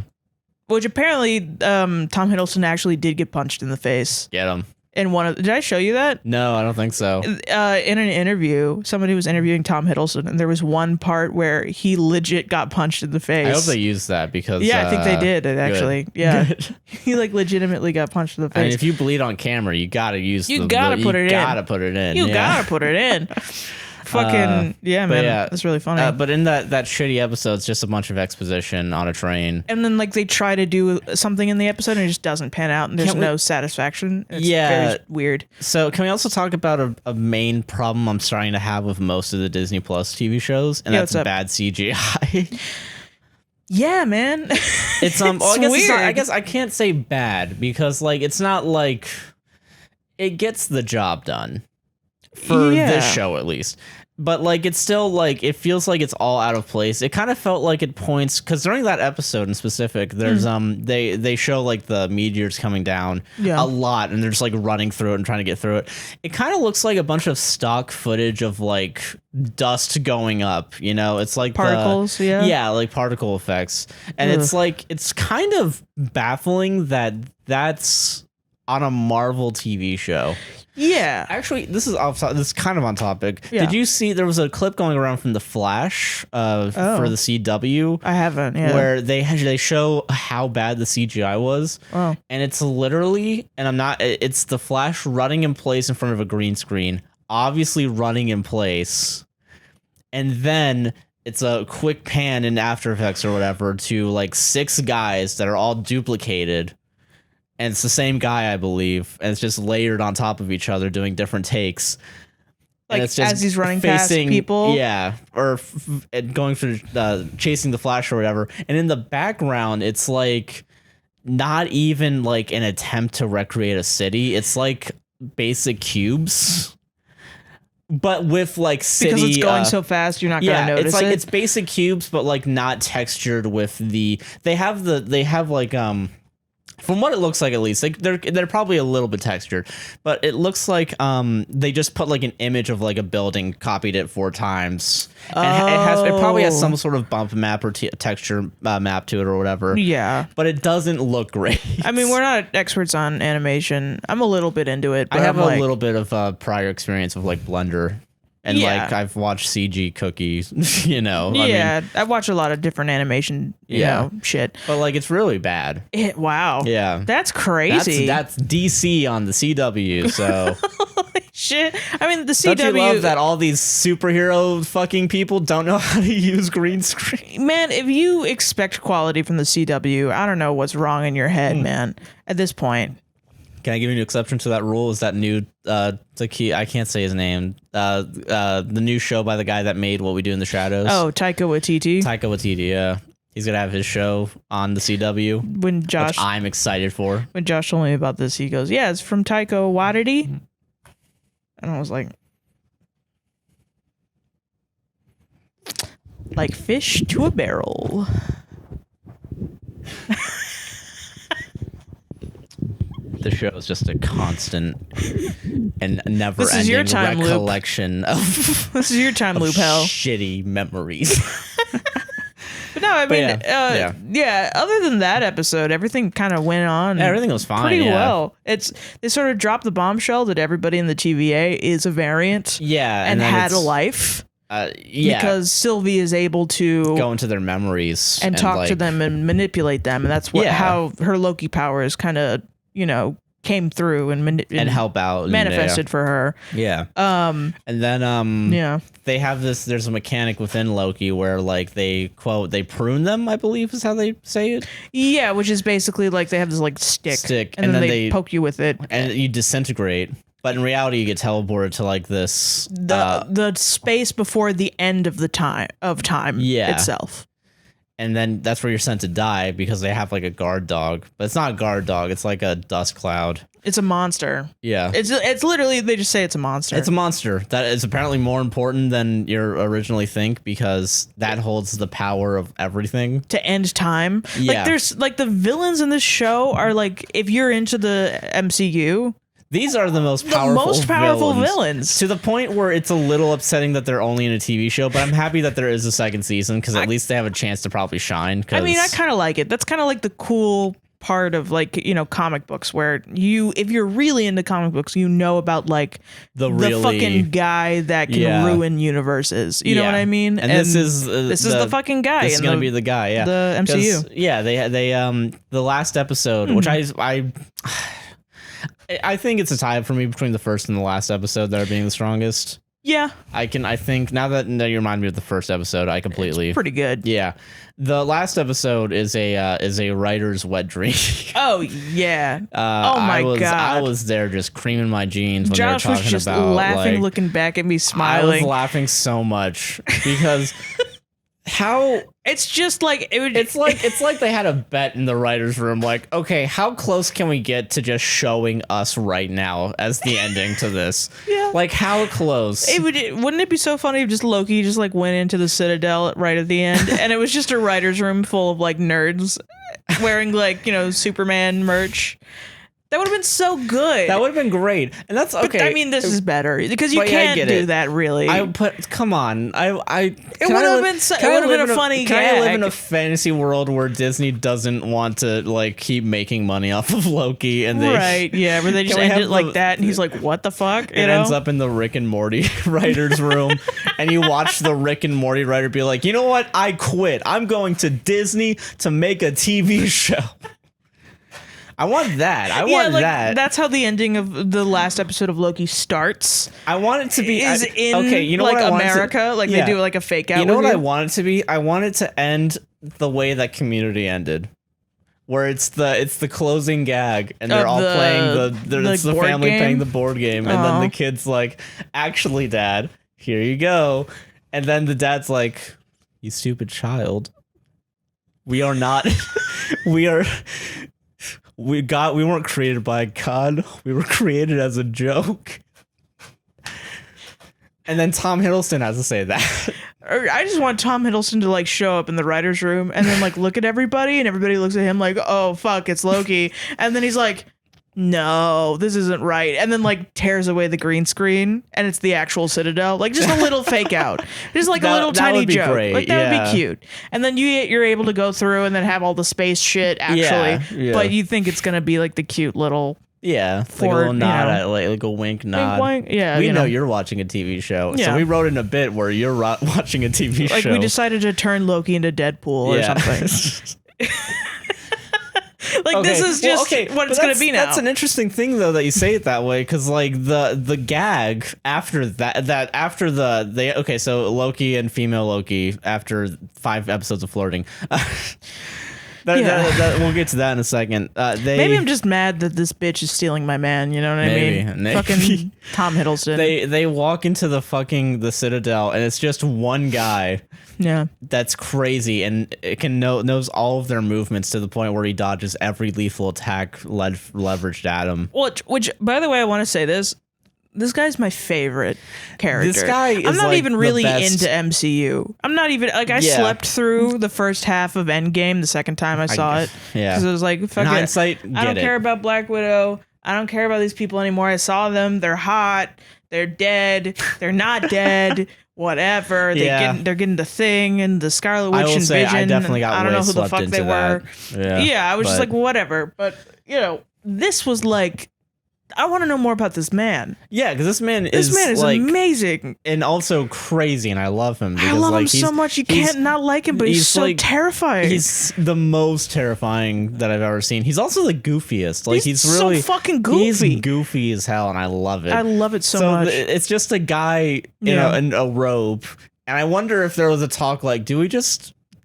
Which apparently Tom Hiddleston actually did get punched in the face. Get him. In did I show you that? No, I don't think so. In an interview, somebody was interviewing Tom Hiddleston, and there was one part where he legit got punched in the face. I hope they used that because I think they did actually. Good. Yeah, Good. He like legitimately got punched in the face. I mean, if you bleed on camera, you gotta use. You gotta put it in. You gotta put it in. You gotta put it in. Fucking man, that's really funny. But in that shitty episode, it's just a bunch of exposition on a train. And then like they try to do something in the episode and it just doesn't pan out, and there's no satisfaction. It's very weird. So can we also talk about a main problem I'm starting to have with most of the Disney Plus TV shows, and that's bad CGI. Yeah, man. It's well, I guess weird. I guess I can't say bad because like it's not like it gets the job done. For this show, at least. But, like, it's still, like, it feels like it's all out of place. It kind of felt like it points... Because during that episode in specific, there's, they show, like, the meteors coming down a lot, and they're just, like, running through it and trying to get through it. It kind of looks like a bunch of stock footage of, like, dust going up, you know? It's like... Particles, Yeah, like particle effects. And it's, like, it's kind of baffling that that's on a Marvel TV show. Yeah. Actually, this is kind of on topic. Yeah. Did you see there was a clip going around from The Flash for the CW? I haven't, where they show how bad the CGI was. Oh. And it's literally, it's the Flash running in place in front of a green screen, obviously running in place. And then it's a quick pan in After Effects or whatever to like 6 guys that are all duplicated. And it's the same guy, I believe, and it's just layered on top of each other, doing different takes. Like and it's just as he's running past people, or going through chasing the Flash or whatever. And in the background, it's like not even like an attempt to recreate a city. It's like basic cubes, but with like city. Because it's going so fast, you're not gonna notice it's like it. it's basic cubes, but like not textured with the. They have like From what it looks like, at least, like they're probably a little bit textured, but it looks like they just put like an image of like a building, copied it 4 times, and it probably has some sort of bump map or texture map to it or whatever. Yeah, but it doesn't look great. I mean, we're not experts on animation. I'm a little bit into it. But I have a little bit of prior experience with like Blender. And like I've watched CG cookies, you know. Yeah, I've watched a lot of different animation, you know, shit. But like it's really bad. Wow. Yeah. That's crazy. That's DC on the CW, so holy shit. I mean, the CW. Don't you love that all these superhero fucking people don't know how to use green screen? Man, if you expect quality from the CW, I don't know what's wrong in your head, man. At this point. Can I give you an exception to that rule? Is that new I can't say his name. The new show by the guy that made What We Do in the Shadows. Oh, Taika Waititi, yeah. He's gonna have his show on the CW. Which I'm excited for. When Josh told me about this, he goes, "Yeah, it's from Taika Waititi," and I was like, "Like fish to a barrel." The show is just a constant and never-ending recollection of this is your time loop, hell. Shitty memories. But no, I mean, yeah. Other than that episode, everything kind of went on. Yeah, everything was fine. Pretty well. They sort of dropped the bombshell that everybody in the TVA is a variant. Yeah, and had a life. Because Sylvie is able to go into their memories and talk to them and manipulate them, and that's how her Loki powers kind of, you know, came through and help out, manifested for her. Yeah. And then they have this. There's a mechanic within Loki where like they prune them, I believe is how they say it. Yeah, which is basically like they have this like stick, and then they poke you with it, and you disintegrate. But in reality, you get teleported to like this the space before the end of the time itself. And then that's where you're sent to die because they have like a guard dog, but it's not a guard dog. It's like a dust cloud. It's a monster. Yeah, it's literally they just say it's a monster. It's a monster that is apparently more important than you originally think because that holds the power of everything to end time. Yeah, like there's like the villains in this show are like if you're into the MCU. These are the most powerful villains. To the point where it's a little upsetting that they're only in a TV show, but I'm happy that there is a second season because at least they have a chance to probably shine. I mean, I kind of like it. That's kind of like the cool part of like, you know, comic books where if you're really into comic books, you know about like the fucking guy that can ruin universes. You know what I mean? And this is the fucking guy. This is going to be the guy. Yeah. The MCU. Yeah. They the last episode, which I think it's a tie for me between the first and the last episode that are being the strongest. Yeah. I think now that you remind me of the first episode, I completely it's pretty good. Yeah. The last episode is a writer's wet dream. Oh yeah. Oh my god. I was there just creaming my jeans when Josh they were talking was just about laughing, like, looking back at me, smiling. I was laughing so much because how it's just like it's like they had a bet in the writers' room, like, okay, how close can we get to just showing us right now as the ending to this? Yeah. Like how close? Wouldn't it be so funny if just Loki just like went into the Citadel right at the end and it was just a writer's room full of like nerds wearing like, you know, Superman merch? That would have been so good. That would have been great. And that's okay. But, I mean, this is better because you can't do that really. Come on. It would have been a funny gag. Can I live in a fantasy world where Disney doesn't want to like keep making money off of Loki and where they just end it like that and he's like, what the fuck? It ends up in the Rick and Morty writer's room and you watch the Rick and Morty writer be like, you know what? I quit. I'm going to Disney to make a TV show. I want that. I want that. That's how the ending of the last episode of Loki starts. I want it to be you know, like what America, like they do like a fake out. You know what I want it to be? I want it to end the way that Community ended, where it's the closing gag and they're all playing it's the family playing the board game, and then the kid's like, "Actually, Dad, here you go," and then the dad's like, "You stupid child, we are not, we are." We weren't created by God. We were created as a joke. And then Tom Hiddleston has to say that. I just want Tom Hiddleston to like show up in the writer's room and then like look at everybody and everybody looks at him like, oh fuck, it's Loki. And then he's like, no, this isn't right. And then like tears away the green screen and it's the actual Citadel. Like just a little fake out. Just like a little tiny joke. Great. Like that would be cute. And then you're able to go through and then have all the space shit actually. But you think it's going to be like the cute little like a little nod, like a wink nod. Wink. Yeah, we know you're watching a TV show, so we wrote in a bit where you're watching a TV show. Like we decided to turn Loki into Deadpool or something. Like this is just what it's gonna be now. That's an interesting thing though that you say it that way, because like the gag after so Loki and female Loki after 5 episodes of flirting. We'll get to that in a second. Maybe I'm just mad that this bitch is stealing my man. You know what I mean? Maybe. Fucking Tom Hiddleston. They walk into the Citadel and it's just one guy. Yeah, that's crazy, and it knows all of their movements to the point where he dodges every lethal attack leveraged at him. Which, by the way, I want to say this guy's my favorite character. This guy is I'm not like even really into MCU. I'm not even like I slept through the first half of Endgame the second time I saw it. Yeah, because it was like, fuck it. Hindsight, I don't care about Black Widow. I don't care about these people anymore. I saw them. They're hot. They're dead. They're not dead. Whatever. They're getting the Thing and the Scarlet Witch and Vision. I definitely got I don't know who the fuck they were. Yeah, I was just like, whatever. But you know, this was like, I want to know more about this man. Yeah, because this man is like, amazing and also crazy, and I love him. Because, I love him so much. You can't not like him, but he's so like, terrifying. He's the most terrifying that I've ever seen. He's also the goofiest. Like he's really so fucking goofy. He's goofy as hell, and I love it. I love it so much. It's just a guy in a robe, and I wonder if there was a talk like, do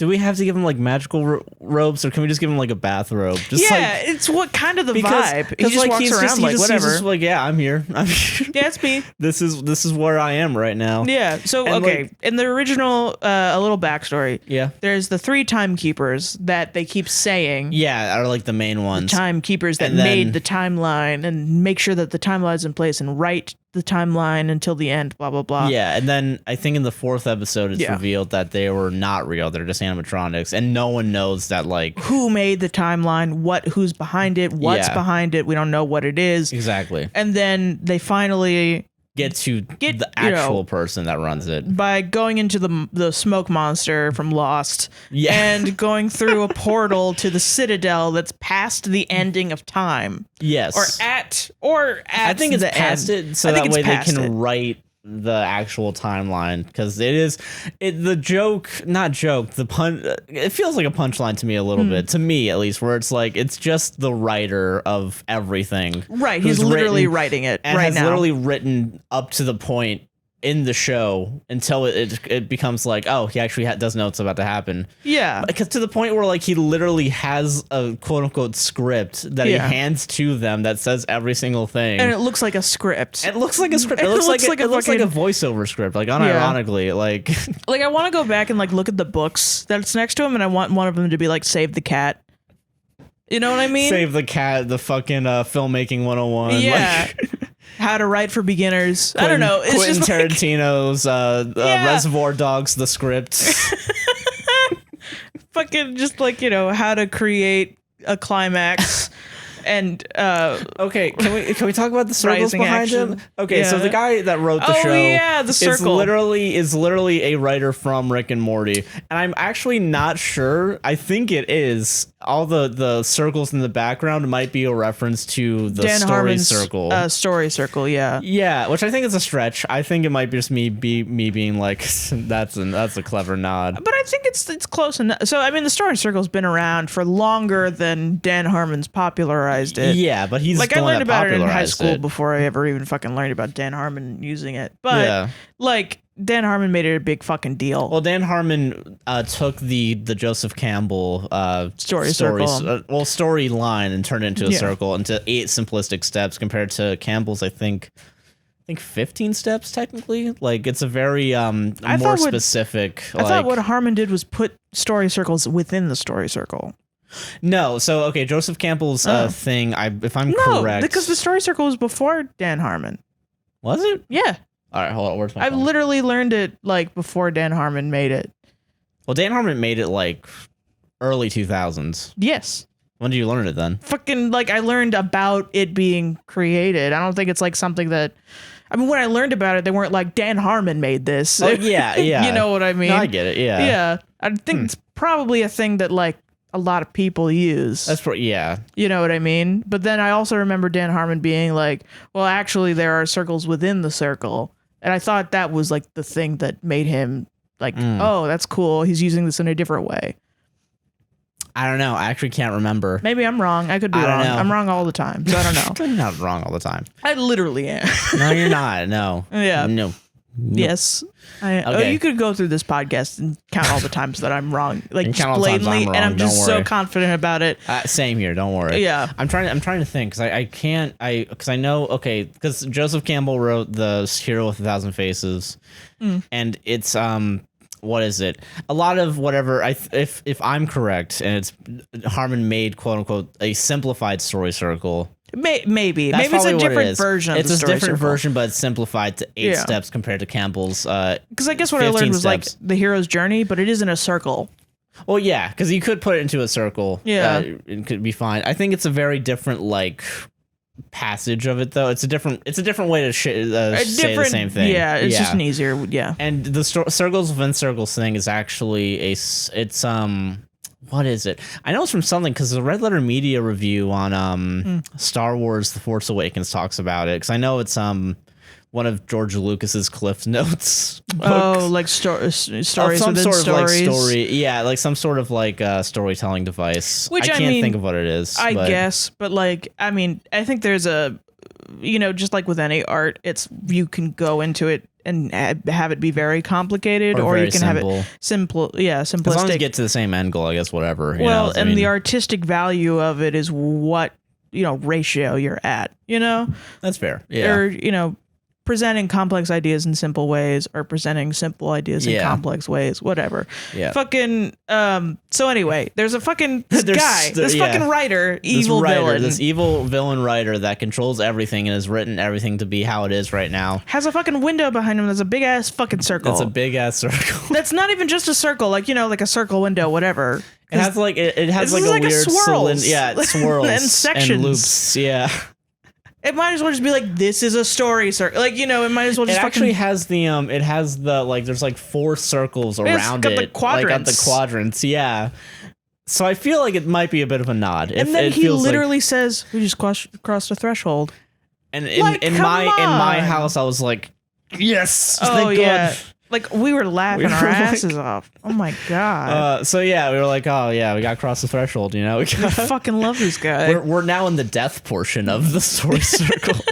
we have to give him like magical robes, or can we just give him like a bathrobe? It's what kind of the vibe. He just walks around like whatever. He's just like, yeah, I'm here. Yeah, it's me. This is where I am right now. Yeah. So and in the original, a little backstory. Yeah. There's the 3 timekeepers that they keep saying. Yeah, are like the main ones. The timekeepers that made the timeline and make sure that the timeline's in place and write the timeline until the end, blah, blah, blah. Yeah, and then I think in the 4th episode, it's revealed that they were not real. They're just animatronics, and no one knows that, like... Who made the timeline, who's behind it, what's behind it. We don't know what it is. Exactly. And then they finally... Get the actual person that runs it. By going into the smoke monster from Lost and going through a portal to the Citadel that's past the ending of time. Yes. Or at I think it's past end. it, so that way they can write the actual timeline, because the pun, it feels like a punchline to me a little bit, to me at least, where it's like it's just the writer of everything, right? He's literally writing it and right has now. Literally written up to the point in the show until it becomes like, oh, he actually does know what's about to happen. Yeah, because to the point where like he literally has a quote unquote script that he hands to them that says every single thing, and it looks like a script. It looks like a script. It looks like a voiceover script, like unironically, like like I want to go back and like look at the books that's next to him, and I want one of them to be like "Save the Cat." You know what I mean? Save the Cat, the fucking filmmaking 101. Yeah. Like, how to write for beginners. I don't know. It's Quentin just Tarantino's Reservoir Dogs, the script. Fucking just like, how to create a climax. And okay, can we talk about the circles behind him? Okay, so the guy that wrote the show, the circle is literally a writer from Rick and Morty, and I'm actually not sure. I think it is. All the circles in the background might be a reference to the Dan story Harmon's, circle. Story circle, yeah. Yeah, which I think is a stretch. I think it might be just me being like, that's a clever nod. But I think it's close enough. So I mean, the story circle's been around for longer than Dan Harmon's popularized it. Yeah, but he's like the I one learned that about it in high school it. before I ever even fucking learned about Dan Harmon using it. But like Dan Harmon made it a big fucking deal. Well, Dan Harmon took the Joseph Campbell storyline and turned it into a circle, into 8 simplistic steps compared to Campbell's, I think 15 steps technically. Like it's a very more specific. I thought what Harmon did was put story circles within the story circle. No, so okay, Joseph Campbell's thing. If I'm correct, because the story circle was before Dan Harmon. Was it? Yeah. All right, hold on. Where's my I've phone? literally learned it like before Dan Harmon made it. Well, Dan Harmon made it like early 2000s. Yes. When did you learn it then? Fucking like I learned about it being created. I don't think it's like something that. I mean, when I learned about it, they weren't like Dan Harmon made this. Oh yeah. You know what I mean? No, I get it. Yeah. Yeah. I think it's probably a thing that like a lot of people use. That's yeah. You know what I mean? But then I also remember Dan Harmon being like, well, actually there are circles within the circle. And I thought that was like the thing that made him like, oh, that's cool. He's using this in a different way. I don't know. I actually can't remember. Maybe I'm wrong. I could be wrong. I'm wrong all the time. So I don't know. You're not wrong all the time. I literally am. No, you're not. No. Yeah. No. Yes. Okay. You could go through this podcast and count all the times that I'm wrong, like blatantly, and I'm just so confident about it. Same here. Don't worry. Yeah. I'm trying to think because I can't. Because I know. Okay. Because Joseph Campbell wrote the Hero with 1,000 Faces, and it's what is it? A lot of whatever. If I'm correct, and it's Harmon made quote unquote a simplified story circle. Maybe it's a different version. It's of the a different circle. version, but it's simplified to 8 steps compared to Campbell's. Because I guess what I learned was steps. Like the hero's journey, but it isn't a circle. Well, yeah, because you could put it into a circle. Yeah, it could be fine. I think it's a very different like passage of it, though. It's a different way to say the same thing. Yeah, it's just an easier. Yeah, and the circles within circles thing is actually what is it? I know it's from something because the Red Letter Media review on Star Wars: The Force Awakens talks about it. Because I know it's one of George Lucas's Cliff Notes books. Oh, like stories some within sort stories. Of like story, yeah, like some sort of like storytelling device. Which I can't think of what it is. I guess, but like I mean, I think there's a, just like with any art, you can go into it and have it be very complicated, or you can have it simple. Yeah, simplistic. As long as you get to the same end goal, I guess. Whatever. Well, and the artistic value of it is what ratio you're at. That's fair. Yeah. Or presenting complex ideas in simple ways or presenting simple ideas in complex ways, whatever. Yeah. Fucking so anyway, there's a fucking fucking writer, villain. This evil villain writer that controls everything and has written everything to be how it is right now. Has a fucking window behind him that's a big ass fucking circle. That's a big ass circle. That's not even just a circle, like, you know, like a circle window, whatever. It has like it has like a weird swirls. it swirls and sections and loops. Yeah. It might as well just be like, this is a story circle. Like, you know, it might as well just actually has the like, there's like 4 circles around it. The quadrants. Like at the quadrants, yeah. So I feel like it might be a bit of a nod. And then he literally says, we just crossed the threshold. And in my house, I was like, yes, thank God. Like, we were laughing our asses off. Oh my God. So yeah, we were like, oh yeah, we got to cross the threshold, you know? I fucking love this guy. We're now in the death portion of the story circle.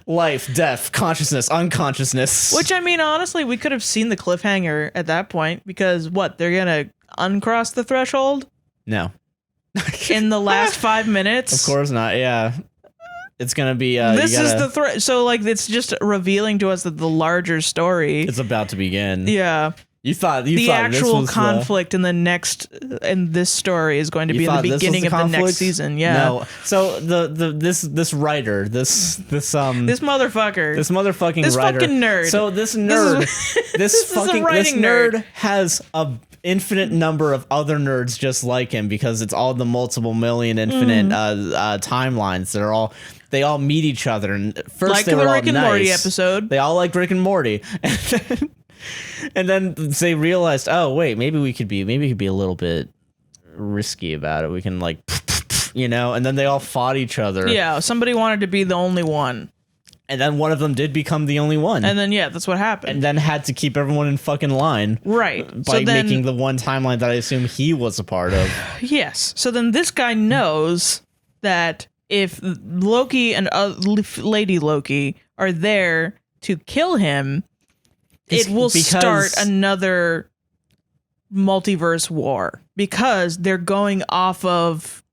Life, death, consciousness, unconsciousness. Which, I mean, honestly, we could have seen the cliffhanger at that point, because what, they're gonna uncross the threshold? No. In the last 5 minutes? Of course not, yeah. It's gonna be. This is the threat. So, like, it's just revealing to us that the larger story is about to begin. Yeah. You thought the actual conflict in this story is going to be in the beginning of the next season. Yeah. No. So this writer, this motherfucker, this fucking nerd. So this nerd, this nerd has a infinite number of other nerds just like him, because it's all the multiple million infinite timelines that are they all meet each other, and first like they were the all Rick and nice. Morty episode. They all like Rick and Morty, and then they realized, oh wait, maybe we could be a little bit risky about it. We can like, you know, and then they all fought each other. Yeah, somebody wanted to be the only one. And then one of them did become the only one. And then, yeah, that's what happened. And then had to keep everyone in fucking line. Right. By making the one timeline that I assume he was a part of. Yes. So then this guy knows that if Loki and Lady Loki are there to kill him, it will start another multiverse war. Because they're going off of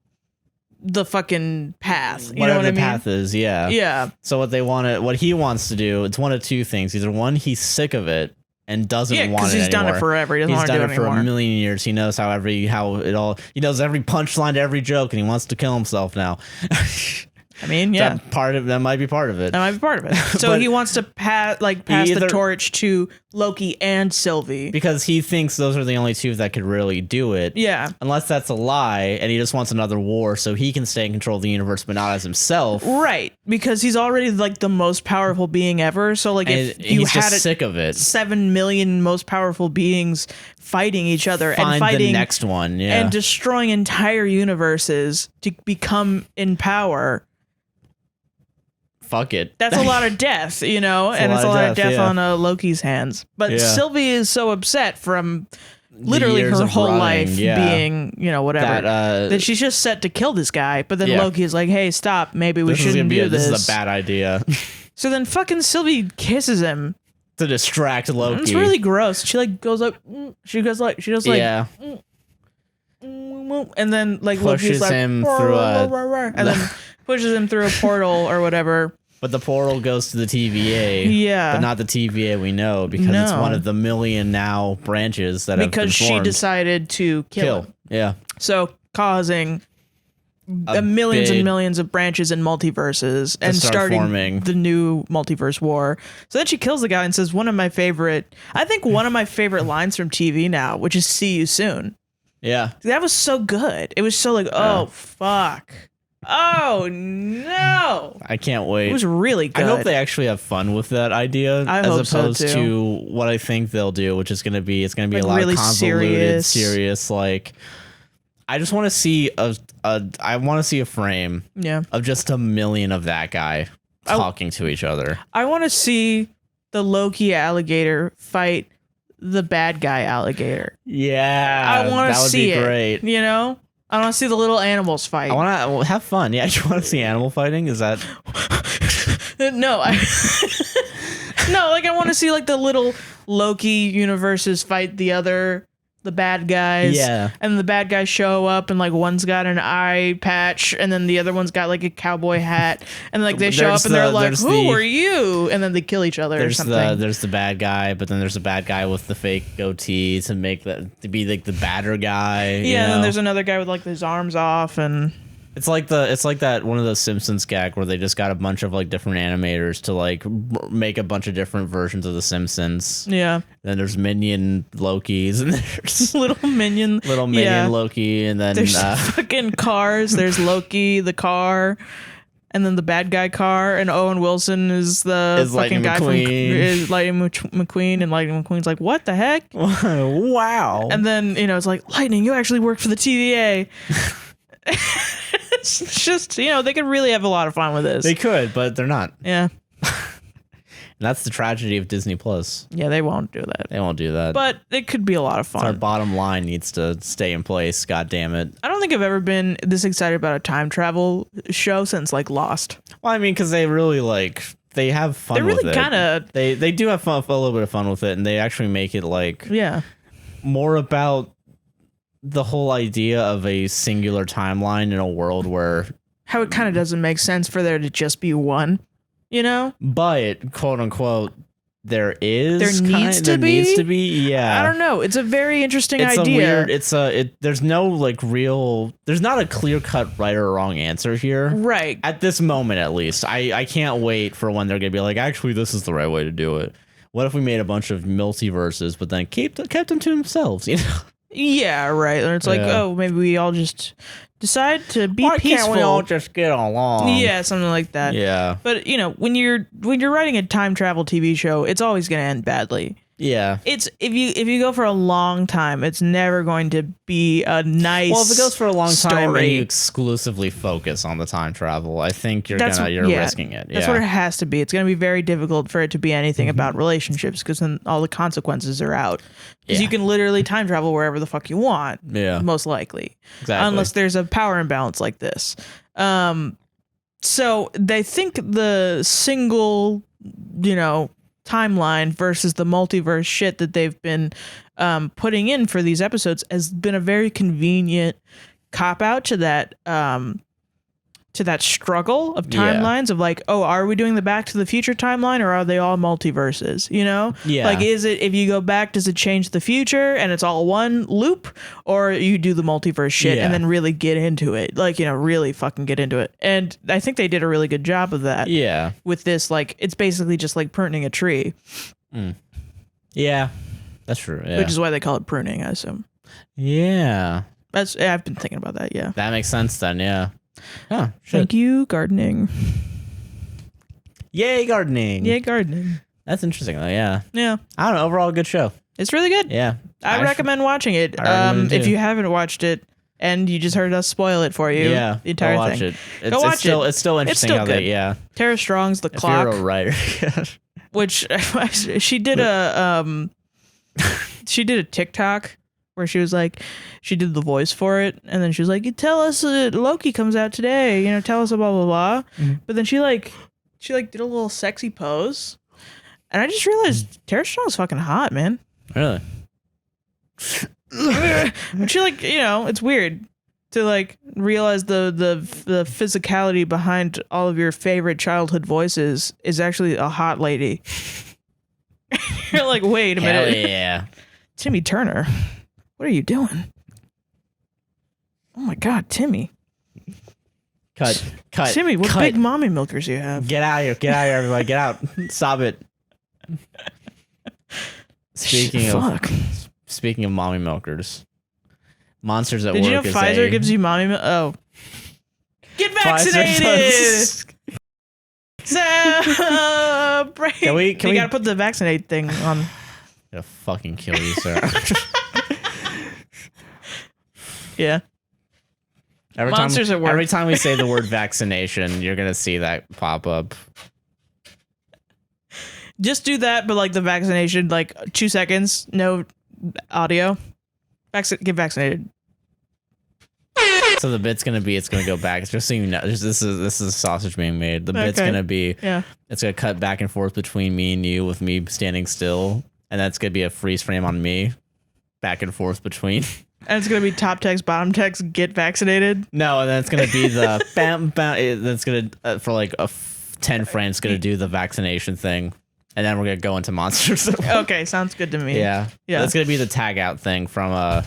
the fucking path. You know what I mean? The path is, yeah. Yeah. So what he wants to do, it's one of two things. Either one, he's sick of it and doesn't want it anymore. Because he's done it forever. He doesn't want to do it anymore. He's done it for a million years. He knows he knows every punchline to every joke, and he wants to kill himself now. I mean, yeah. That might be part of it. That might be part of it. So he wants to pass the torch to Loki and Sylvie. Because he thinks those are the only two that could really do it. Yeah. Unless that's a lie, and he just wants another war so he can stay in control of the universe, but not as himself. Right. Because he's already like the most powerful being ever. So like if you had sick of it. 7 million most powerful beings fighting each other and fighting the next one, yeah. And destroying entire universes to become in power. Fuck it. That's a lot of death, you know, and it's a lot of death on Loki's hands. But Sylvie is so upset from literally her whole life being, you know, whatever, that she's just set to kill this guy. But then Loki is like, hey, stop. Maybe we shouldn't do this. This is a bad idea. So then fucking Sylvie kisses him. To distract Loki. It's really gross. She like goes up. She just like. Yeah. And then like pushes Loki's like, him through a... And then pushes him through a portal or whatever. But the portal goes to the TVA. Yeah. But not the TVA we know, because it's one of the million now branches that have been formed. Because she decidid to kill him. Yeah. So causing millions and millions of branches and multiverses and starting forming the new multiverse war. So then she kills the guy and says one of my favorite lines from TV now, which is "See you soon." Yeah. That was so good. It was so like, oh, fuck. Oh, no. I can't wait. It was really good. I hope they actually have fun with that idea as opposed to what I think they'll do, which is going to be, like a lot really of convoluted, serious, like, I just want to see a frame of just a million of that guy talking to each other. I want to see the Loki alligator fight the bad guy alligator. Yeah, I want to see it. Great. You know, I want to see the little animals fight. I want to have fun. Yeah, you want to see animal fighting? Is that no? No, like I want to see like the little Loki universes fight the the bad guys. Yeah. And the bad guys show up and like one's got an eye patch and then the other one's got like a cowboy hat. And like they show up and they're like, who are you? And then they kill each other or something. There's the bad guy, but then there's the bad guy with the fake goatee to be like the badder guy. Yeah, and then there's another guy with like his arms off and it's like that one of those Simpsons gag where they just got a bunch of like different animators to like make a bunch of different versions of the Simpsons. Yeah. Then there's Minion Lokis and there's little Minion Loki, and then there's fucking cars. There's Loki, the car, and then the bad guy car, and Owen Wilson is the fucking guy from Lightning McQueen, and Lightning McQueen's like, what the heck? Wow. And then it's like, Lightning, you actually work for the TVA. It's just, they could really have a lot of fun with this. They could, but they're not. Yeah. And that's the tragedy of Disney Plus. Yeah, they won't do that. They won't do that. But it could be a lot of fun. Our bottom line needs to stay in place. God damn it. I don't think I've ever been this excited about a time travel show since like Lost. Well, I mean, because they really they have fun with it. They really kind of... They do have fun, a little bit of fun with it, and they actually make it more about the whole idea of a singular timeline in a world where... How it kind of doesn't make sense for there to just be one, But, quote unquote, there needs to be, yeah. I don't know. It's a very interesting idea. There's no there's not a clear-cut right or wrong answer here. Right. At this moment, at least. I can't wait for when they're going to be like, actually, this is the right way to do it. What if we made a bunch of multiverses, but then kept them to themselves, Yeah, right. And it's like, maybe we all just decide to be peaceful. Why can't we all just get along? Yeah, something like that. Yeah. But when you're writing a time travel TV show, it's always going to end badly. Yeah. It's if you go for a long time, it's never going to be a nice. Well, if it goes for a long time story. and you exclusively focus on the time travel, I think you're risking it. That's what it has to be. It's going to be very difficult for it to be anything about relationships because then all the consequences are out. Because you can literally time travel wherever the fuck you want. Yeah. Most likely. Exactly. Unless there's a power imbalance like this. So they think the single, timeline versus the multiverse shit that they've been putting in for these episodes has been a very convenient cop out to that struggle of timelines of like, oh, are we doing the Back to the Future timeline or are they all multiverses? Like, is it, if you go back, does it change the future and it's all one loop, or you do the multiverse shit and then really get into it, like, really fucking get into it? And I think they did a really good job of that. Yeah. With this, like, it's basically just like pruning a tree. Yeah, that's true. Yeah. Which is why they call it pruning, I assume. Yeah. I've been thinking about that. Yeah. That makes sense then. Yeah. Oh, thank you, gardening. Yay, gardening. Yay, gardening. That's interesting though. Yeah. Yeah. I don't know. Overall, good show. It's really good. Yeah. I recommend watching it. If you haven't watched it and you just heard us spoil it for you, the entire watch thing. It. Go watch it. It's still interesting how good. they, Tara Strong's the clock. You're a writer. Which she did she did a TikTok where she was like, she did the voice for it, and then she was like, "You tell us Loki comes out today, tell us blah blah blah." But then she did a little sexy pose, and I just realized Tara Strong's fucking hot, man. Really? But she it's weird to like realize the physicality behind all of your favorite childhood voices is actually a hot lady. You're like, wait a minute. Hell yeah. Timmy Turner. What are you doing? Oh my God, Timmy. Cut. Timmy, what big mommy milkers you have. Get out of here, everybody. Get out. Stop it. Speaking of mommy milkers, Monsters at Work. Did you know Pfizer gives you mommy milk? Oh. Get vaccinated! Celebrate! You gotta put the vaccinate thing on. I'm gonna fucking kill you, sir. Yeah. Monsters at Work. Every time we say the word vaccination, you're gonna see that pop up. Just do that, but like the vaccination, like 2 seconds, no audio. Get vaccinated. So the bit's gonna be, it's gonna go back. It's just so you know, this is sausage being made. The bit's gonna be, it's gonna cut back and forth between me and you with me standing still, and that's gonna be a freeze frame on me. back and forth between. And it's gonna be top text, bottom text, get vaccinated. No, and then it's gonna be the bam bam. That's gonna for like 10 frames. Gonna do the vaccination thing, and then we're gonna go into monsters. Okay, sounds good to me. Yeah. That's gonna be the tag out thing from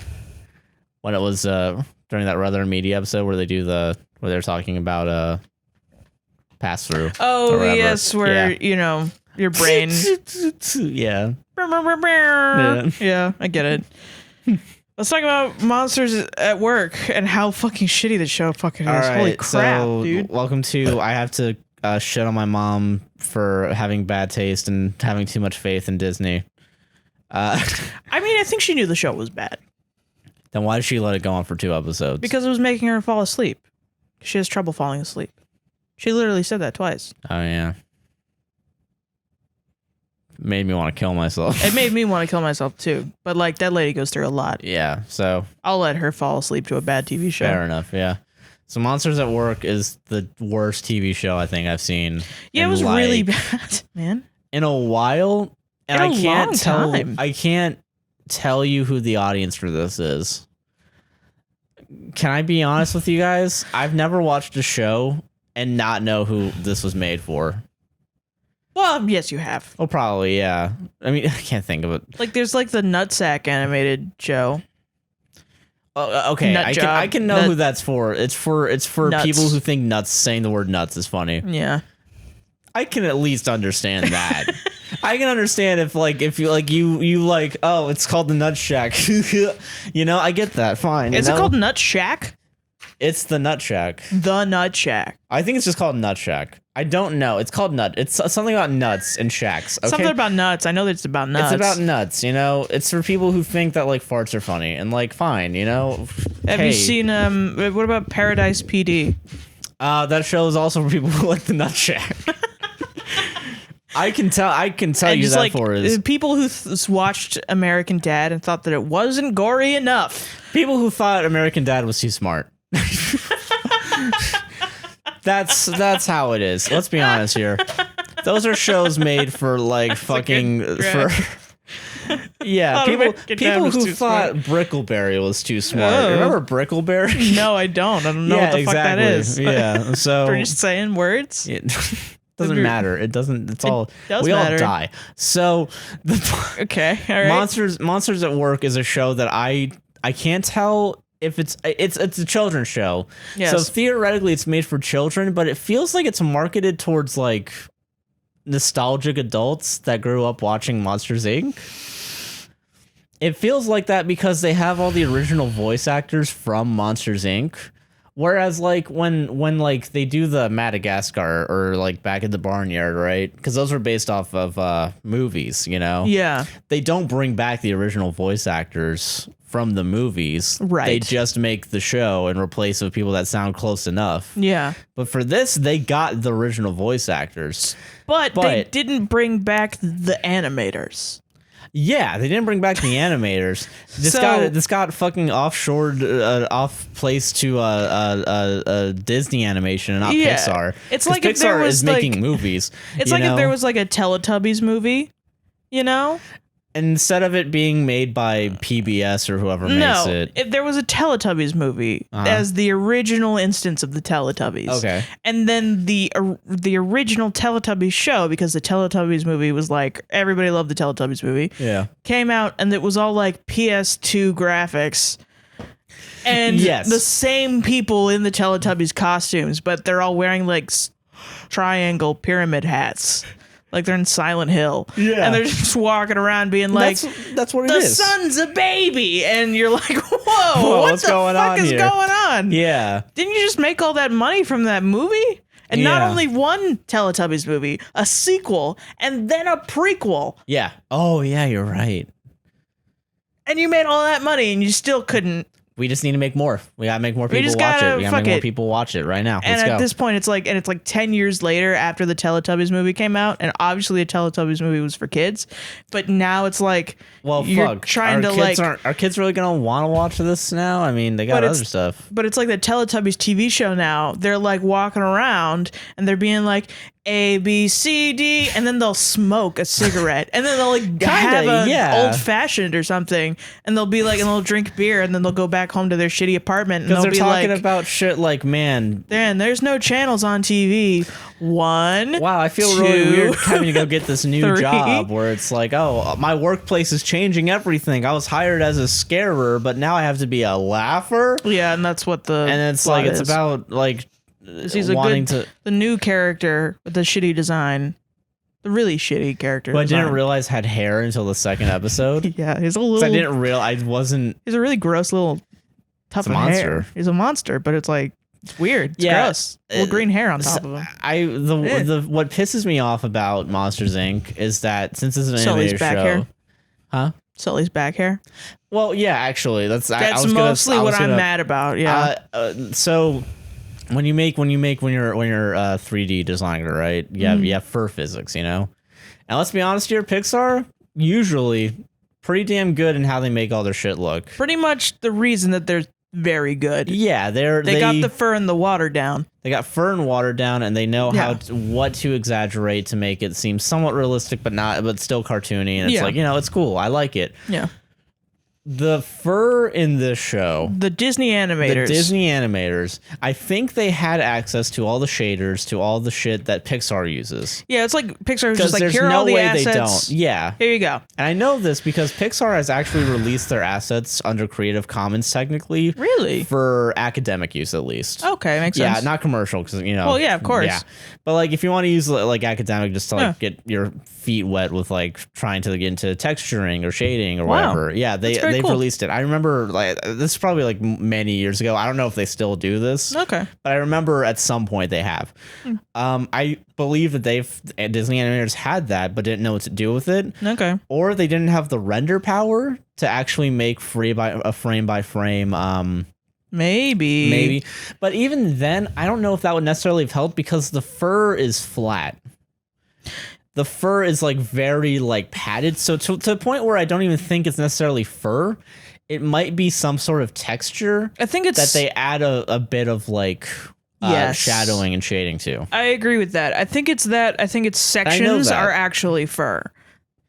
when it was during that Rather Media episode where they're talking about pass through. Oh yes, where you know your brain. Yeah. Yeah, I get it. Let's talk about Monsters at Work and how fucking shitty the show fucking is. Right, holy crap, so dude. Welcome to I have to shit on my mom for having bad taste and having too much faith in Disney. I mean, I think she knew the show was bad. Then why did she let it go on for 2 episodes? Because it was making her fall asleep. She has trouble falling asleep. She literally said that twice. Oh, yeah. Made me want to kill myself. It made me want to kill myself, too. But, like, that lady goes through a lot. Yeah, so... I'll let her fall asleep to a bad TV show. Fair enough, yeah. So Monsters at Work is the worst TV show I think I've seen. Yeah, it was really bad, man. In a while, and I can't tell you who the audience for this is. Can I be honest with you guys? I've never watched a show and not know who this was made for. Well, yes, you have. Oh, probably, yeah. I mean, I can't think of it. Like, there's like the Nutsack animated show. Okay, I can know who that's for. It's for nuts. People who think nuts. Saying the word nuts is funny. Yeah, I can at least understand that. I can understand if you like, oh, it's called the Nut Shack. You know, I get that. Fine. Is it called Nut Shack? It's the Nut Shack. The Nut Shack. I think it's just called Nut Shack. I don't know. It's called Nut. It's something about nuts and shacks. Okay? Something about nuts. I know that it's about nuts. It's about nuts, you know? It's for people who think that, like, farts are funny. And, like, fine, you know? Have you seen, what about Paradise PD? That show is also for people who like the Nut Shack. I can tell you that like, for is people who watched American Dad and thought that it wasn't gory enough. People who thought American Dad was too smart. That's how it is. Let's be honest here. Those are shows made for like fucking for. Yeah, people who thought Brickleberry was too smart. Oh. Remember Brickleberry? No, I don't. I don't know what the fuck that is. Yeah, so we're just saying words. Doesn't matter. It doesn't. It's all. We all die. So okay, all right. Monsters at Work is a show that I can't tell if it's a children's show. Yes. So theoretically, it's made for children, but it feels like it's marketed towards like nostalgic adults that grew up watching Monsters Inc. It feels like that because they have all the original voice actors from Monsters Inc. Whereas like when like they do the Madagascar or like Back in the Barnyard, right? Because those are based off of movies, you know? Yeah. They don't bring back the original voice actors from the movies. Right. They just make the show and replace it with people that sound close enough. Yeah. But for this, they got the original voice actors. But they didn't bring back the animators. Yeah, they didn't bring back the animators. This got fucking offshored, off place to Disney animation and not Pixar. It's like Pixar if there was is making movies. It's like if there was like a Teletubbies movie, you know? Instead of it being made by PBS or whoever makes it. If there was a Teletubbies movie as the original instance of the Teletubbies. Okay. And then the original Teletubbies show, because the Teletubbies movie was like, everybody loved the Teletubbies movie. Yeah. Came out and it was all like PS2 graphics. And the same people in the Teletubbies costumes, but they're all wearing like triangle pyramid hats. Like they're in Silent Hill. Yeah. And they're just walking around being like, that's what it is. The sun's a baby. And you're like, whoa, what the fuck is going on? Yeah. Didn't you just make all that money from that movie? And not only one Teletubbies movie, a sequel, and then a prequel. Yeah. Oh, yeah, you're right. And you made all that money and you still couldn't. We just need to make more. We gotta make more people watch it. We gotta make more people watch it right now. And at this point, it's like 10 years later after the Teletubbies movie came out, and obviously the Teletubbies movie was for kids, but now it's like, well, fuck. Are kids really gonna want to watch this now? I mean, they got other stuff. But it's like the Teletubbies TV show now. They're like walking around and they're being like, A, B, C, D, and then they'll smoke a cigarette, and then they'll like have an old fashioned or something, and they'll be like, and they'll drink beer, and then they'll go back home to their shitty apartment, and they'll they're be talking about shit like, man, there's no channels on TV. One, wow, I feel really weird having to go get this new job where it's like, oh, my workplace is changing everything. I was hired as a scarer, but now I have to be a laugher. Yeah, and that's what and it's like it's about like. He's the new character with the shitty design, the really shitty character. Who I didn't realize had hair until the second episode. Yeah, he's a little. I didn't realize. He's a really gross little tuft of hair. He's a monster, but it's like it's weird. It's gross. Little green hair on top of him. What pisses me off about Monsters Inc. is that since it's an Sully's animated back show, hair. Huh? Sully's back hair. Well, yeah, actually, that's mostly what I'm mad about. Yeah. So. When you're a 3D designer, right? You have fur physics, you know? And let's be honest here, Pixar, usually pretty damn good in how they make all their shit look. Pretty much the reason that they're very good. Yeah, they got the fur and the water down. They got fur and water down, and they know what to exaggerate to make it seem somewhat realistic, but still cartoony. And it's like, it's cool. I like it. Yeah. The fur in this show, the Disney animators, I think they had access to all the shaders, to all the shit that Pixar uses. Yeah, it's like Pixar's just like, here are all the assets. They don't. Yeah. Here you go. And I know this because Pixar has actually released their assets under Creative Commons technically. Really? For academic use at least. Okay, makes sense. Yeah, not commercial because, Well, yeah, of course. Yeah. But like if you want to use like academic just to like get your feet wet with like trying to get into texturing or shading or whatever. Yeah, they've released it. I remember like this is probably like many years ago. I don't know if they still do this. Okay. But I remember at some point they have. I believe that Disney animators had that but didn't know what to do with it. Okay. Or they didn't have the render power to actually make frame by frame Maybe. But even then, I don't know if that would necessarily have helped because the fur is flat. The fur is like very like padded. So to the point where I don't even think it's necessarily fur. It might be some sort of texture. I think it's that they add a bit of like shadowing and shading to. I agree with that. I think it's sections are actually fur.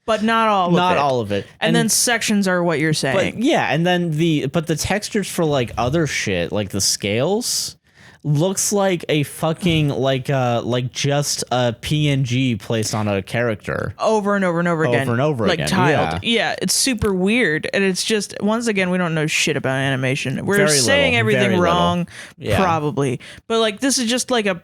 But not all of it. And then sections are what you're saying. But yeah, and then the textures for like other shit, like the scales, looks like a fucking like just a PNG placed on a character over and over and over again. Over and over again. Like tiled. Yeah, it's super weird. And it's just once again we don't know shit about animation. We're saying everything wrong, probably. But like this is just like a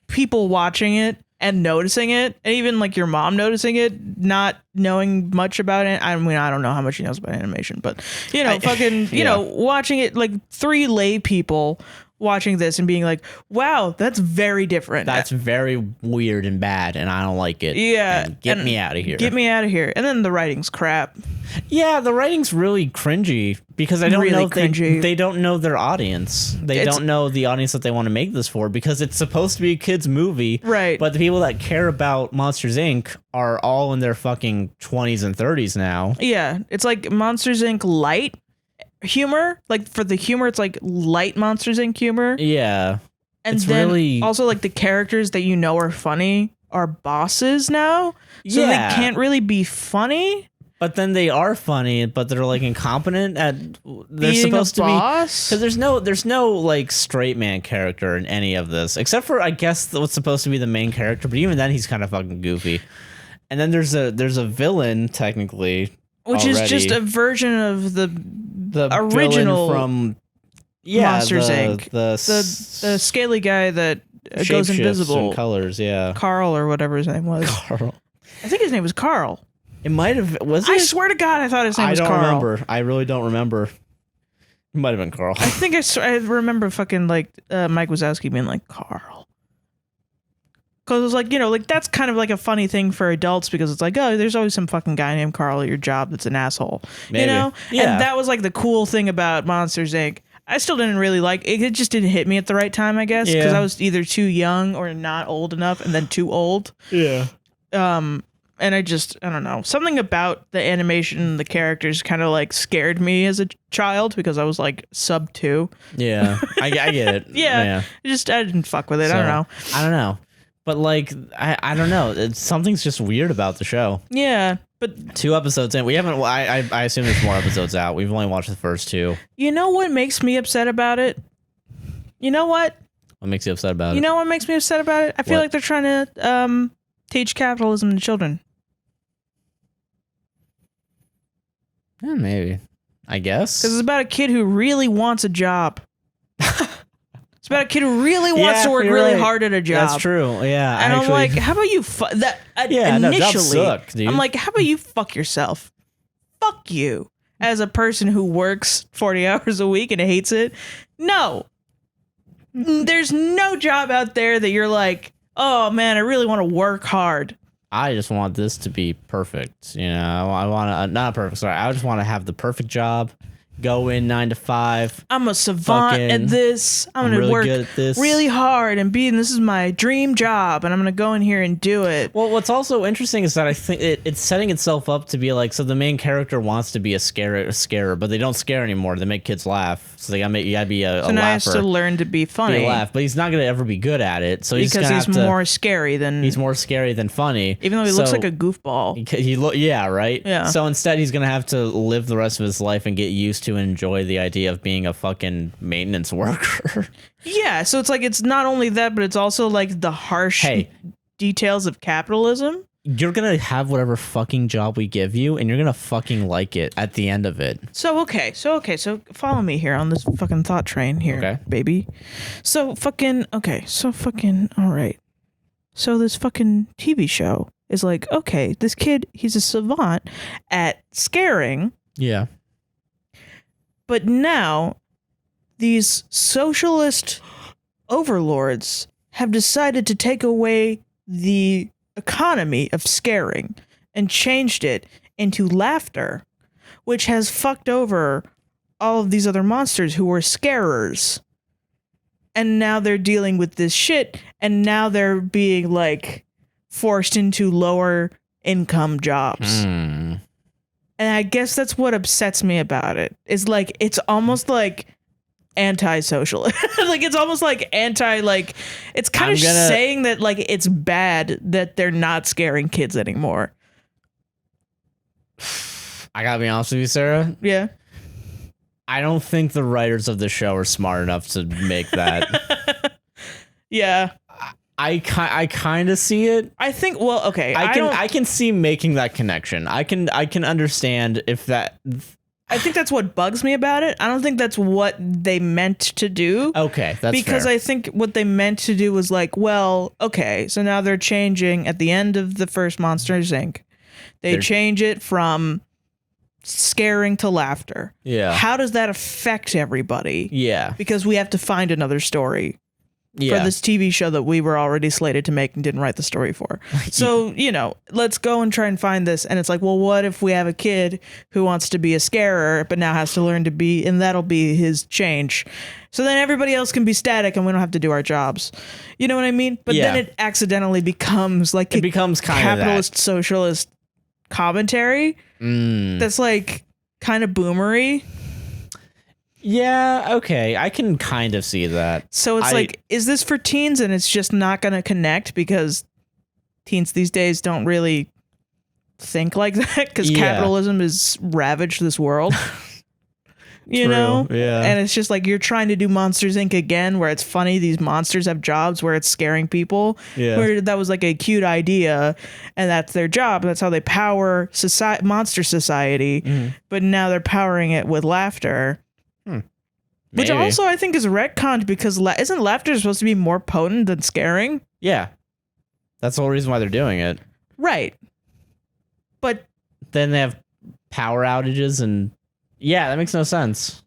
people watching it and noticing it, and even like your mom noticing it, not knowing much about it. I mean, I don't know how much she knows about animation, but watching it, like 3 lay people watching this and being like, wow, that's very different. That's very weird and bad, and I don't like it. Yeah. And get me out of here. Get me out of here. And then the writing's crap. Yeah, the writing's really cringy because I don't know if they don't know their audience. They don't know the audience that they want to make this for because it's supposed to be a kid's movie. Right. But the people that care about Monsters, Inc. are all in their fucking 20s and 30s now. Yeah. It's like Monsters, Inc. light humor. Like for the humor, it's like light Monsters, Inc. humor. Yeah. And it's then really also like the characters that you know are funny are bosses now. So they can't really be funny. But then they are funny, but they're like incompetent at they're being supposed a to boss? be because there's no like straight man character in any of this except for I guess what's supposed to be the main character, but even then he's kind of fucking goofy. And then there's a villain technically, which is just a version of the original from Monsters Inc. The scaly guy that goes invisible. In colors, yeah. Carl or whatever his name was. Carl. I think his name was Carl. It might have I swear to God, I thought his name was Carl. I don't remember. I really don't remember. It might have been Carl. I think I remember fucking like Mike Wazowski being like Carl. Because it was like, like that's kind of like a funny thing for adults because it's like, oh, there's always some fucking guy named Carl at your job that's an asshole. Maybe. Yeah. And that was like the cool thing about Monsters, Inc. I still didn't really like it. It just didn't hit me at the right time, I guess, because I was either too young or not old enough and then too old. Yeah. And I don't know. Something about the animation and the characters kind of like scared me as a child because I was like sub 2. Yeah. I get it. Yeah. I didn't fuck with it. So, I don't know. I don't know. But like, I don't know. Something's just weird about the show. Yeah, but 2 episodes in, we haven't. I assume there's more episodes out. We've only watched the first 2. You know what makes me upset about it? You know what? What makes you upset about it? You know what makes me upset about it? I feel like they're trying to teach capitalism to children. Yeah, maybe. I guess. Because it's about a kid who really wants a job. It's about a kid who really wants to work really hard at a job. That's true. Yeah. And I'm like, how about you initially, suck, dude. I'm like, how about you fuck yourself? Fuck you. As a person who works 40 hours a week and hates it. No. There's no job out there that you're like, oh man, I really want to work hard. I just want this to be perfect. You know, I want to, not perfect, sorry. I just want to have the perfect job. Go in 9 to 5. I'm a savant at this. I'm going to work really hard and this is my dream job, and I'm going to go in here and do it. Well, what's also interesting is that I think it's setting itself up to be like, so the main character wants to be a scarer, but they don't scare anymore. They make kids laugh. So you gotta be a so now laugher. He has to learn to be funny. But he's not gonna ever be good at it. So because he's more scary than funny. Even though he looks like a goofball. Yeah, right? Yeah. So instead he's gonna have to live the rest of his life and get used to and enjoy the idea of being a fucking maintenance worker. Yeah, so it's like it's not only that, but it's also like the harsh details of capitalism. You're gonna have whatever fucking job we give you, and you're gonna fucking like it at the end of it. So follow me here on this fucking thought train here, baby. So all right. So this fucking TV show is like, okay, this kid, he's a savant at scaring. Yeah. But now these socialist overlords have decided to take away the economy of scaring and changed it into laughter, which has fucked over all of these other monsters who were scarers. And now they're dealing with this shit, and now they're being like forced into lower income jobs. And I guess that's what upsets me about it. Is like it's almost like anti-social. Like it's almost like it's kind of saying that like it's bad that they're not scaring kids anymore. I gotta be honest with you, Sarah. Yeah. I don't think the writers of the show are smart enough to make that. Yeah. I kind of see it. I think. Well, okay. I can see making that connection. I can understand if that. I think that's what bugs me about it. I don't think that's what they meant to do. Okay, that's because fair. I think what they meant to do was like, well, okay, so now they're changing at the end of the first Monsters Inc. They change it from scaring to laughter. Yeah. How does that affect everybody? Yeah. Because we have to find another story. For this TV show that we were already slated to make and didn't write the story for. So, let's go and try and find this. And it's like, well, what if we have a kid who wants to be a scarer, but now has to learn to be, and that'll be his change. So then everybody else can be static and we don't have to do our jobs. You know what I mean? But then it accidentally becomes like it becomes kind capitalist of that. Socialist commentary. That's like kind of boomery. Yeah, okay. I can kind of see that. So it's like, is this for teens and it's just not going to connect because teens these days don't really think like that because capitalism has ravaged this world? You know? Yeah. And it's just like you're trying to do Monsters Inc. again where it's funny these monsters have jobs where it's scaring people. Yeah. Where that was like a cute idea and that's their job. That's how they power monster society. But now they're powering it with laughter. Which also I think is retconned because isn't laughter supposed to be more potent than scaring? Yeah. That's the whole reason why they're doing it. Right. But then they have power outages and that makes no sense.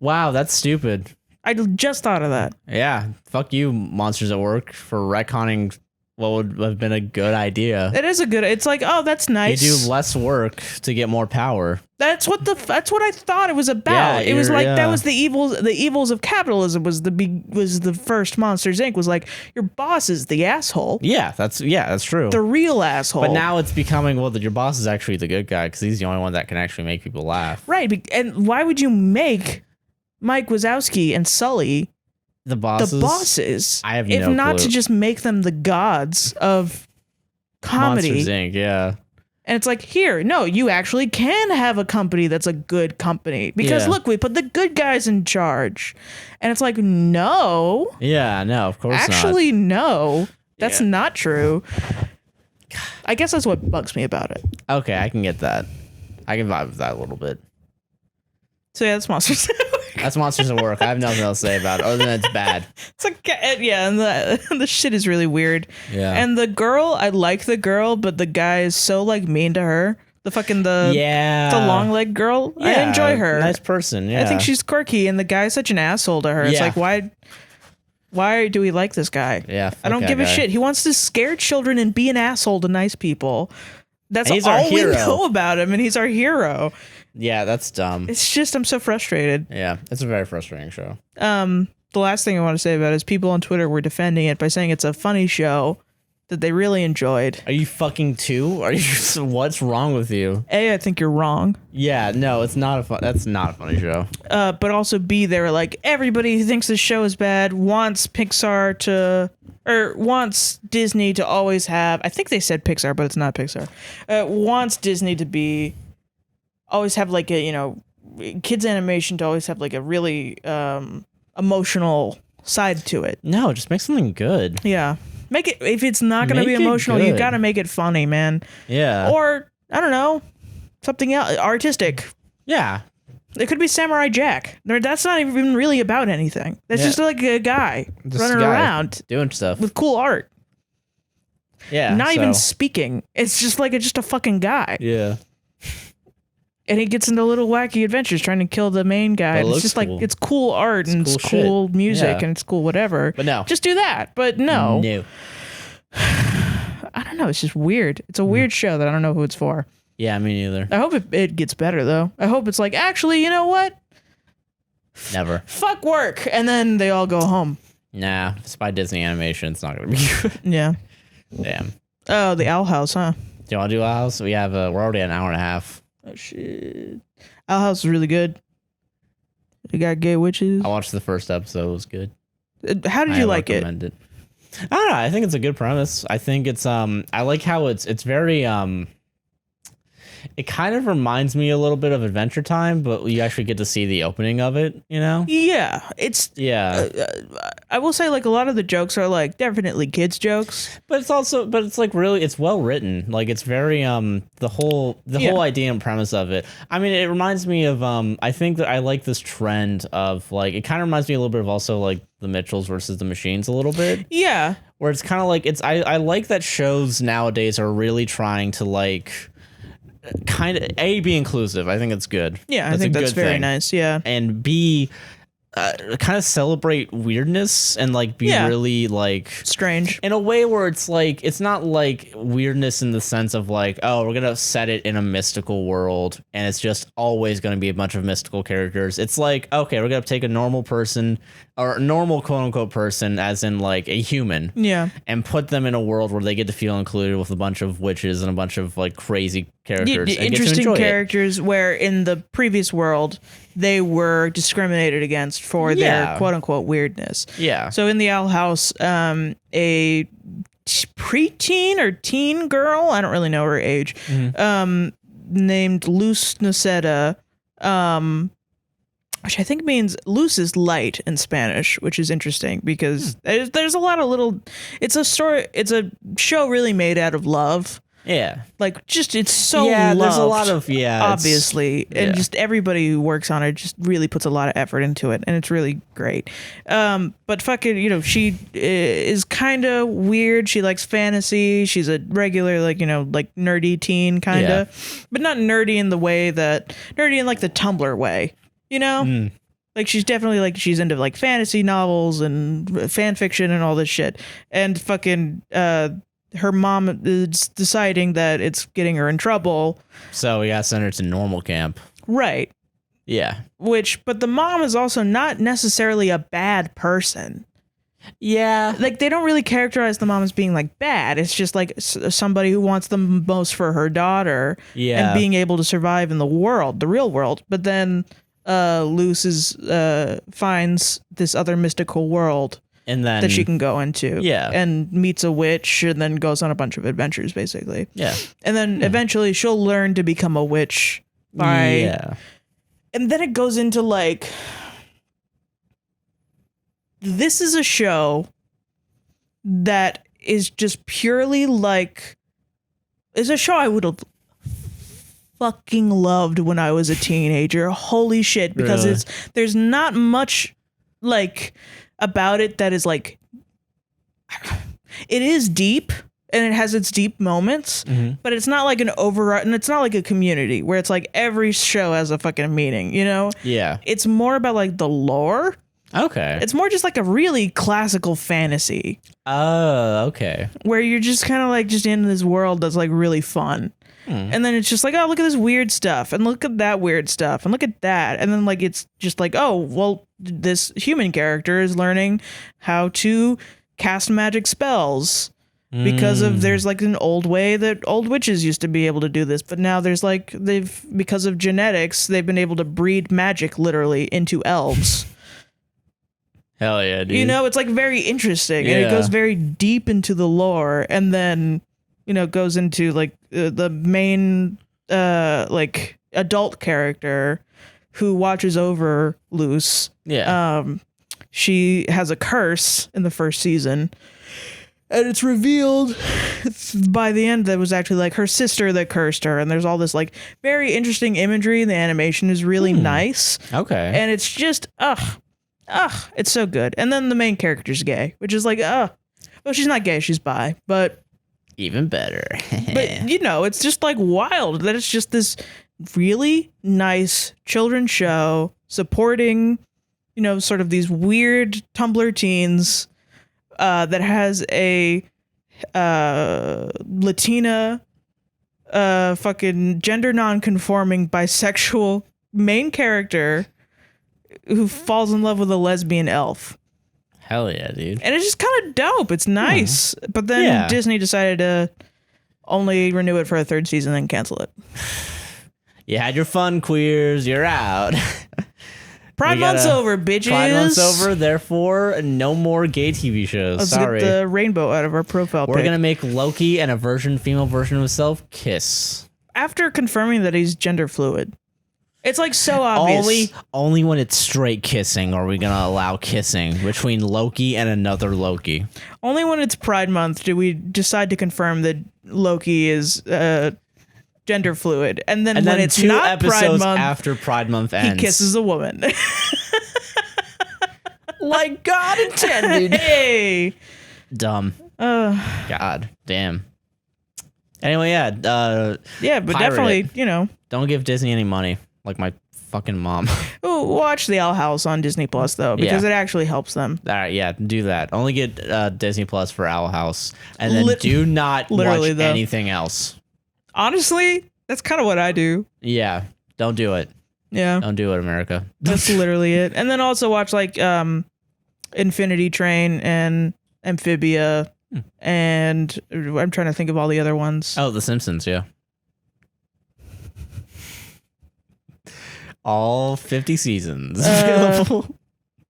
Wow, that's stupid. I just thought of that. Yeah. Fuck you, Monsters at Work, for retconning what would have been a good idea. It is it's like, oh, that's nice. You do less work to get more power. That's what I thought it was about. It was like that was the evils of capitalism was the first Monsters Inc. was like your boss is the asshole. Yeah, that's true. The real asshole. But now it's becoming that your boss is actually the good guy because he's the only one that can actually make people laugh. Right, and why would you make Mike Wazowski and Sully The bosses? The bosses. I have if no not clue. to just make them the gods of comedy. Monsters Inc., yeah. And it's like, here, no, you actually can have a company that's a good company. Because look, we put the good guys in charge. And it's like, no. Yeah, no, of course actually, not. no. That's not true. I guess that's what bugs me about it. Okay, I can get that. I can vibe with that a little bit. So yeah, that's Monsters at Work. That's Monsters at Work. I have nothing else to say about it other than it's bad. It's like, yeah, and the shit is really weird. Yeah. And the girl, I like the girl, but the guy is so like mean to her. The long leg girl. Yeah, I enjoy her. Nice person. Yeah. I think she's quirky, and the guy's such an asshole to her. It's like, why do we like this guy? Yeah. I don't give a shit. He wants to scare children and be an asshole to nice people. That's all we know about him, and he's our hero. Yeah, that's dumb. It's just, I'm so frustrated. Yeah, it's a very frustrating show. The last thing I want to say about it is people on Twitter were defending it by saying it's a funny show that they really enjoyed. Are you fucking two? Are you? What's wrong with you? A, I think you're wrong. Yeah, no, it's not that's not a funny show. But also B, they were like, everybody who thinks this show is bad wants wants Disney to always have, I think they said Pixar, but it's not Pixar. Wants Disney to always have like a, kids animation to always have like a really emotional side to it. No, just make something good. Yeah. Make it, if it's not going to be emotional, you got to make it funny, man. Yeah. Or, I don't know, something else, artistic. Yeah. It could be Samurai Jack. That's not even really about anything. That's just like a guy running around doing stuff with cool art. Yeah. Not even speaking. It's just like just a fucking guy. Yeah. And he gets into little wacky adventures trying to kill the main guy. And it's just cool. Like, it's cool art and it's cool music and it's cool whatever. But no. Just do that. But no. No. I don't know. It's just weird. It's a weird show that I don't know who it's for. Yeah, me neither. I hope it gets better, though. I hope it's like, actually, you know what? Never. Fuck work. And then they all go home. Nah. If it's by Disney Animation, it's not going to be good. Yeah. Damn. Oh, the Owl House, huh? Do you want to do Owl House? We have, we're already at an hour and a half. Oh, shit. Owl House is really good. You got gay witches. I watched the first episode. It was good. How did you like it? I don't know. I think it's a good premise. I think it's I like how it's very it kind of reminds me a little bit of Adventure Time, but you actually get to see the opening of it, Yeah, it's I will say, like, a lot of the jokes are like definitely kids jokes, but it's like really, it's well written. Like, it's very the whole idea and premise of it. I mean, it reminds me of I think that I like this trend of, like, it kind of reminds me a little bit of also like the Mitchells versus the Machines a little bit. Yeah, where it's kind of like I like that shows nowadays are really trying to, like, kind of be inclusive. I think it's good. Yeah, I think that's very nice. Yeah, and B, kind of celebrate weirdness and, like, be really, like, strange in a way where it's like, it's not like weirdness in the sense of, like, oh, we're gonna set it in a mystical world and it's just always gonna be a bunch of mystical characters. It's like, okay, we're gonna take a normal person, or a normal quote unquote person, as in like a human, and put them in a world where they get to feel included with a bunch of witches and a bunch of, like, crazy characters, interesting characters where in the previous world they were discriminated against for their quote unquote weirdness. Yeah. So in the Owl House, a preteen or teen girl, I don't really know her age, named Luz Noceda, which I think means Luz is light in Spanish, which is interesting because there's a lot of little, it's a show really made out of love. Yeah. Like, just, it's so loved, there's a lot of, obviously. And just everybody who works on it just really puts a lot of effort into it. And it's really great. But fucking, she is kind of weird. She likes fantasy. She's a regular, like, like nerdy teen kind of. But not nerdy in the way that, nerdy in like the Tumblr way, Like, she's definitely, like, she's into, like, fantasy novels and fan fiction and all this shit. And fucking, her mom is deciding that it's getting her in trouble. So we gotta send her to normal camp. Right. Yeah. But the mom is also not necessarily a bad person. Yeah. Like, they don't really characterize the mom as being, like, bad. It's just, like, somebody who wants the most for her daughter. Yeah. And being able to survive in the real world. But then Luce finds this other mystical world and then that she can go into. Yeah. And meets a witch and then goes on a bunch of adventures, basically. Yeah. And then eventually she'll learn to become a witch by... Yeah. And then it goes into, like... This is a show that is just purely, like... It's a show I would have fucking loved when I was a teenager. Holy shit. Because Really? there's not much, like... about it that is like it is deep and it has its deep moments, but it's not like an override, and it's not like a Community where it's like every show has a fucking meaning, you know? Yeah. It's more about like the lore. Okay. It's more just like a really classical fantasy. Oh, okay. Where you're just kind of like just in this world that's like really fun. And then it's just like, oh, look at this weird stuff, and look at that weird stuff, and look at that. And then like it's just like, oh, well, this human character is learning how to cast magic spells because of there's like an old way that old witches used to be able to do this, but now there's like because of genetics they've been able to breed magic literally into elves. Hell yeah, dude. You know, it's like very interesting, and it goes very deep into the lore, and then goes into like the main like adult character who watches over Luce. Yeah. She has a curse in the first season, and it's revealed by the end that it was actually like her sister that cursed her, and there's all this like very interesting imagery. The animation is really nice. Okay. And it's just it's so good. And then the main character's gay, which is like well, she's not gay, she's bi, but even better. but it's just like wild that it's just this really nice children's show supporting sort of these weird Tumblr teens that has a Latina fucking gender non-conforming bisexual main character who falls in love with a lesbian elf. Hell yeah, dude. And it's just kind of dope. It's nice. But then Disney decided to only renew it for a third season and cancel it. You had your fun, queers. You're out. Pride Month's over, bitches. Pride Month's over, therefore, no more gay TV shows. Let's Sorry. get the rainbow out of our profile We're pic. going to make Loki and a female version of himself kiss. After confirming that he's gender fluid. It's like so obvious. Only when it's straight kissing are we going to allow kissing between Loki and another Loki. Only when it's Pride Month do we decide to confirm that Loki is gender fluid. And then when it's not Pride Month, after Pride Month ends, he kisses a woman. Like God intended. Hey. Dumb. God damn. Anyway, but pirate definitely, don't give Disney any money. Like my fucking mom. Ooh, watch the Owl House on Disney Plus though, because it actually helps them. All right, yeah, do that. Only get Disney Plus for Owl House, and then do not watch anything else. Honestly, that's kind of what I do. Yeah, don't do it. Yeah, don't do it, America. That's literally it. And then also watch like Infinity Train and Amphibia, and I'm trying to think of all the other ones. Oh, The Simpsons, yeah. All 50 seasons available.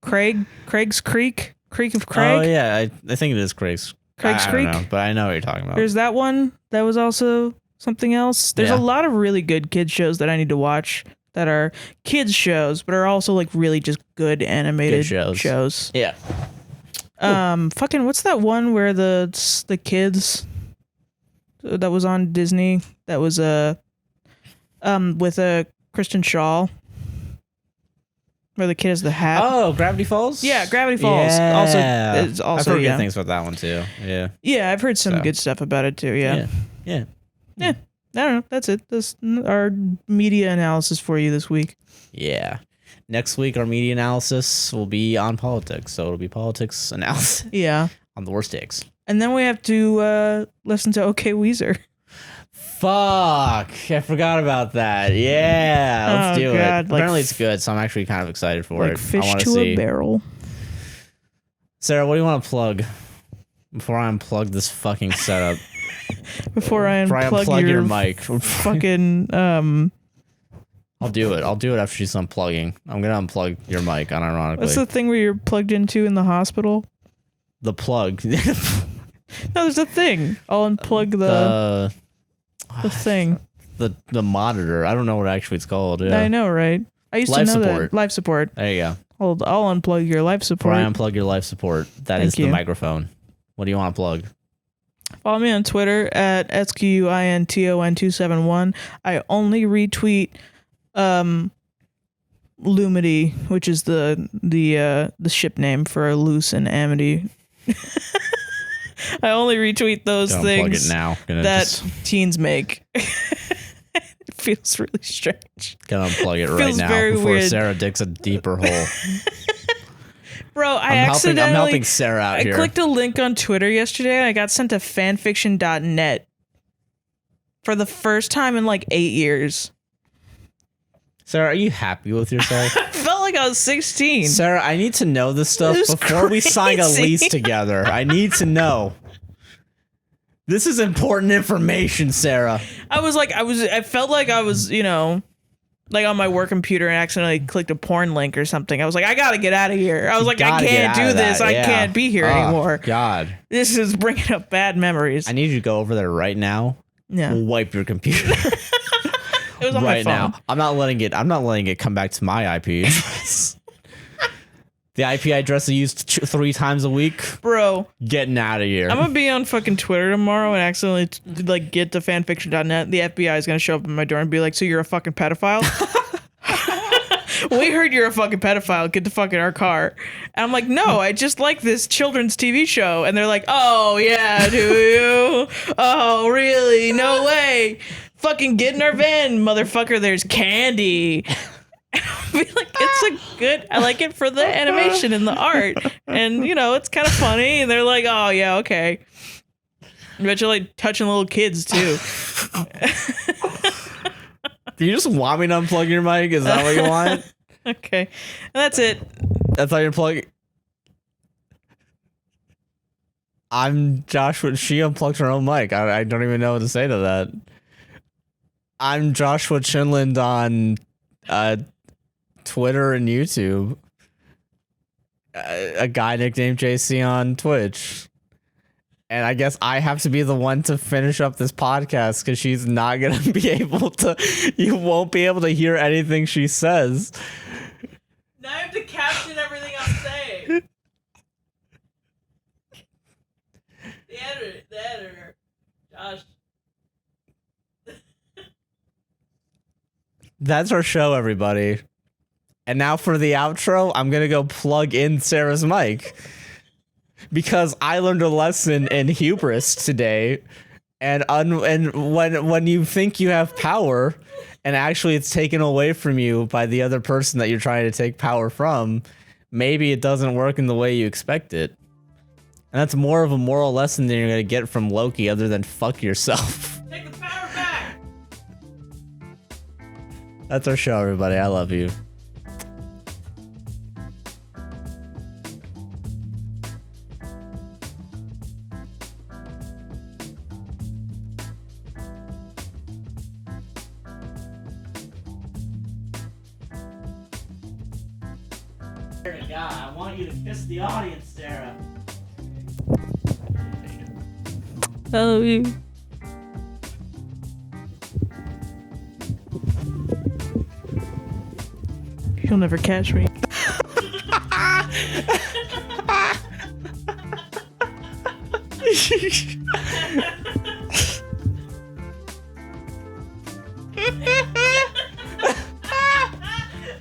Craig's Creek of Craig. Oh yeah, I think it is Craig's Creek. Know, but I know what you're talking about. There's that one that was also something else. There's a lot of really good kids shows that I need to watch that are kids shows, but are also like really just good animated shows. Yeah. Fucking what's that one where the kids that was on Disney that was with a Kristen Shaw. Where the kid has the hat. Oh, Gravity Falls? Yeah, Gravity Falls. Yeah. Also, I've heard good things about that one too. Yeah. Yeah, I've heard some good stuff about it too. Yeah. Yeah. I don't know. That's it. That's our media analysis for you this week. Yeah. Next week, our media analysis will be on politics. So it'll be politics analysis. Yeah. On the worst takes. And then we have to listen to OK Weezer. Fuck, I forgot about that. Yeah, let's do it. Apparently it's good, so I'm actually kind of excited for it. Fish I want to see. A barrel. Sarah, what do you want to plug before I unplug this fucking setup? Before I unplug your mic. Fucking I'll do it. I'll do it after she's unplugging. I'm gonna unplug your mic, unironically. What's the thing where you're plugged into in the hospital? The plug. No, there's a thing. I'll unplug the thing. The monitor. I don't know what actually it's called. Yeah. I know, right? I used life to know support. that. Life support. There you go. I'll unplug your life support. Before I unplug your life support, that Thank is you. the microphone. What do you want to plug? Follow me on Twitter at SQUINTON271. I only retweet Lumity, which is the ship name for Luce and Amity. I only retweet those Don't things unplug it now. that teens make. It feels really strange. Gotta unplug it right Feels now very before weird. Sarah digs a deeper hole. Bro, I'm helping Sarah out I here. clicked a link on Twitter yesterday and I got sent to fanfiction.net for the first time in like 8 years. Sarah, are you happy with yourself? I felt like I was 16. Sarah, I need to know this stuff before we sign a crazy. lease together. I need to know. This is important information, Sarah. I felt like I was, like on my work computer and accidentally clicked a porn link or something. I was like, I gotta get out of here. I was like, I can't do this. I can't be here anymore. God. This is bringing up bad memories. I need you to go over there right now. Yeah. Wipe your computer. It was on right my phone. now. I'm not letting it come back to my IP address. The IP address I used 3 times a week. Bro. Getting out of here. I'm gonna be on fucking Twitter tomorrow and accidentally get to fanfiction.net. The FBI is gonna show up at my door and be like, so you're a fucking pedophile? We heard you're a fucking pedophile. Get the fuck in our car. And I'm like, no, I just like this children's TV show. And they're like, oh yeah, do you? Oh really? No way. Fucking get in our van, motherfucker. There's candy. I'll be like, I like it for the animation and the art. And, it's kind of funny. And they're like, oh, yeah, okay. I bet you're like touching little kids, too. Do you just want me to unplug your mic? Is that what you want? Okay. And that's it. That's how you're plugging. I'm Joshua. She unplugged her own mic. I don't even know what to say to that. I'm Joshua Chinland on Twitter and YouTube. A guy nicknamed JC on Twitch. And I guess I have to be the one to finish up this podcast because she's not going to be able to. You won't be able to hear anything she says. Now I have to caption everything I'm saying. The editor. Josh. That's our show, everybody. And now for the outro, I'm going to go plug in Sarah's mic. Because I learned a lesson in hubris today. And when you think you have power, and actually it's taken away from you by the other person that you're trying to take power from, maybe it doesn't work in the way you expect it. And that's more of a moral lesson than you're going to get from Loki other than fuck yourself. Take the power back. That's our show, everybody. I love you. God, I want you to kiss the audience, Sarah. I love you. You'll never catch me.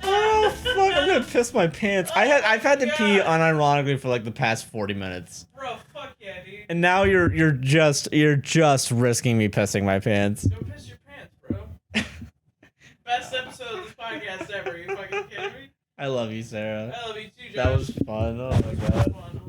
Oh fuck! I'm gonna piss my pants. I've had to pee unironically for like the past 40 minutes. Bro, fuck yeah, dude. And now you're just risking me pissing my pants. Don't piss your pants, bro. Best episode of this podcast ever. You fucking kidding me? I love you, Sarah. I love you too, Josh. That was fun. Oh my god.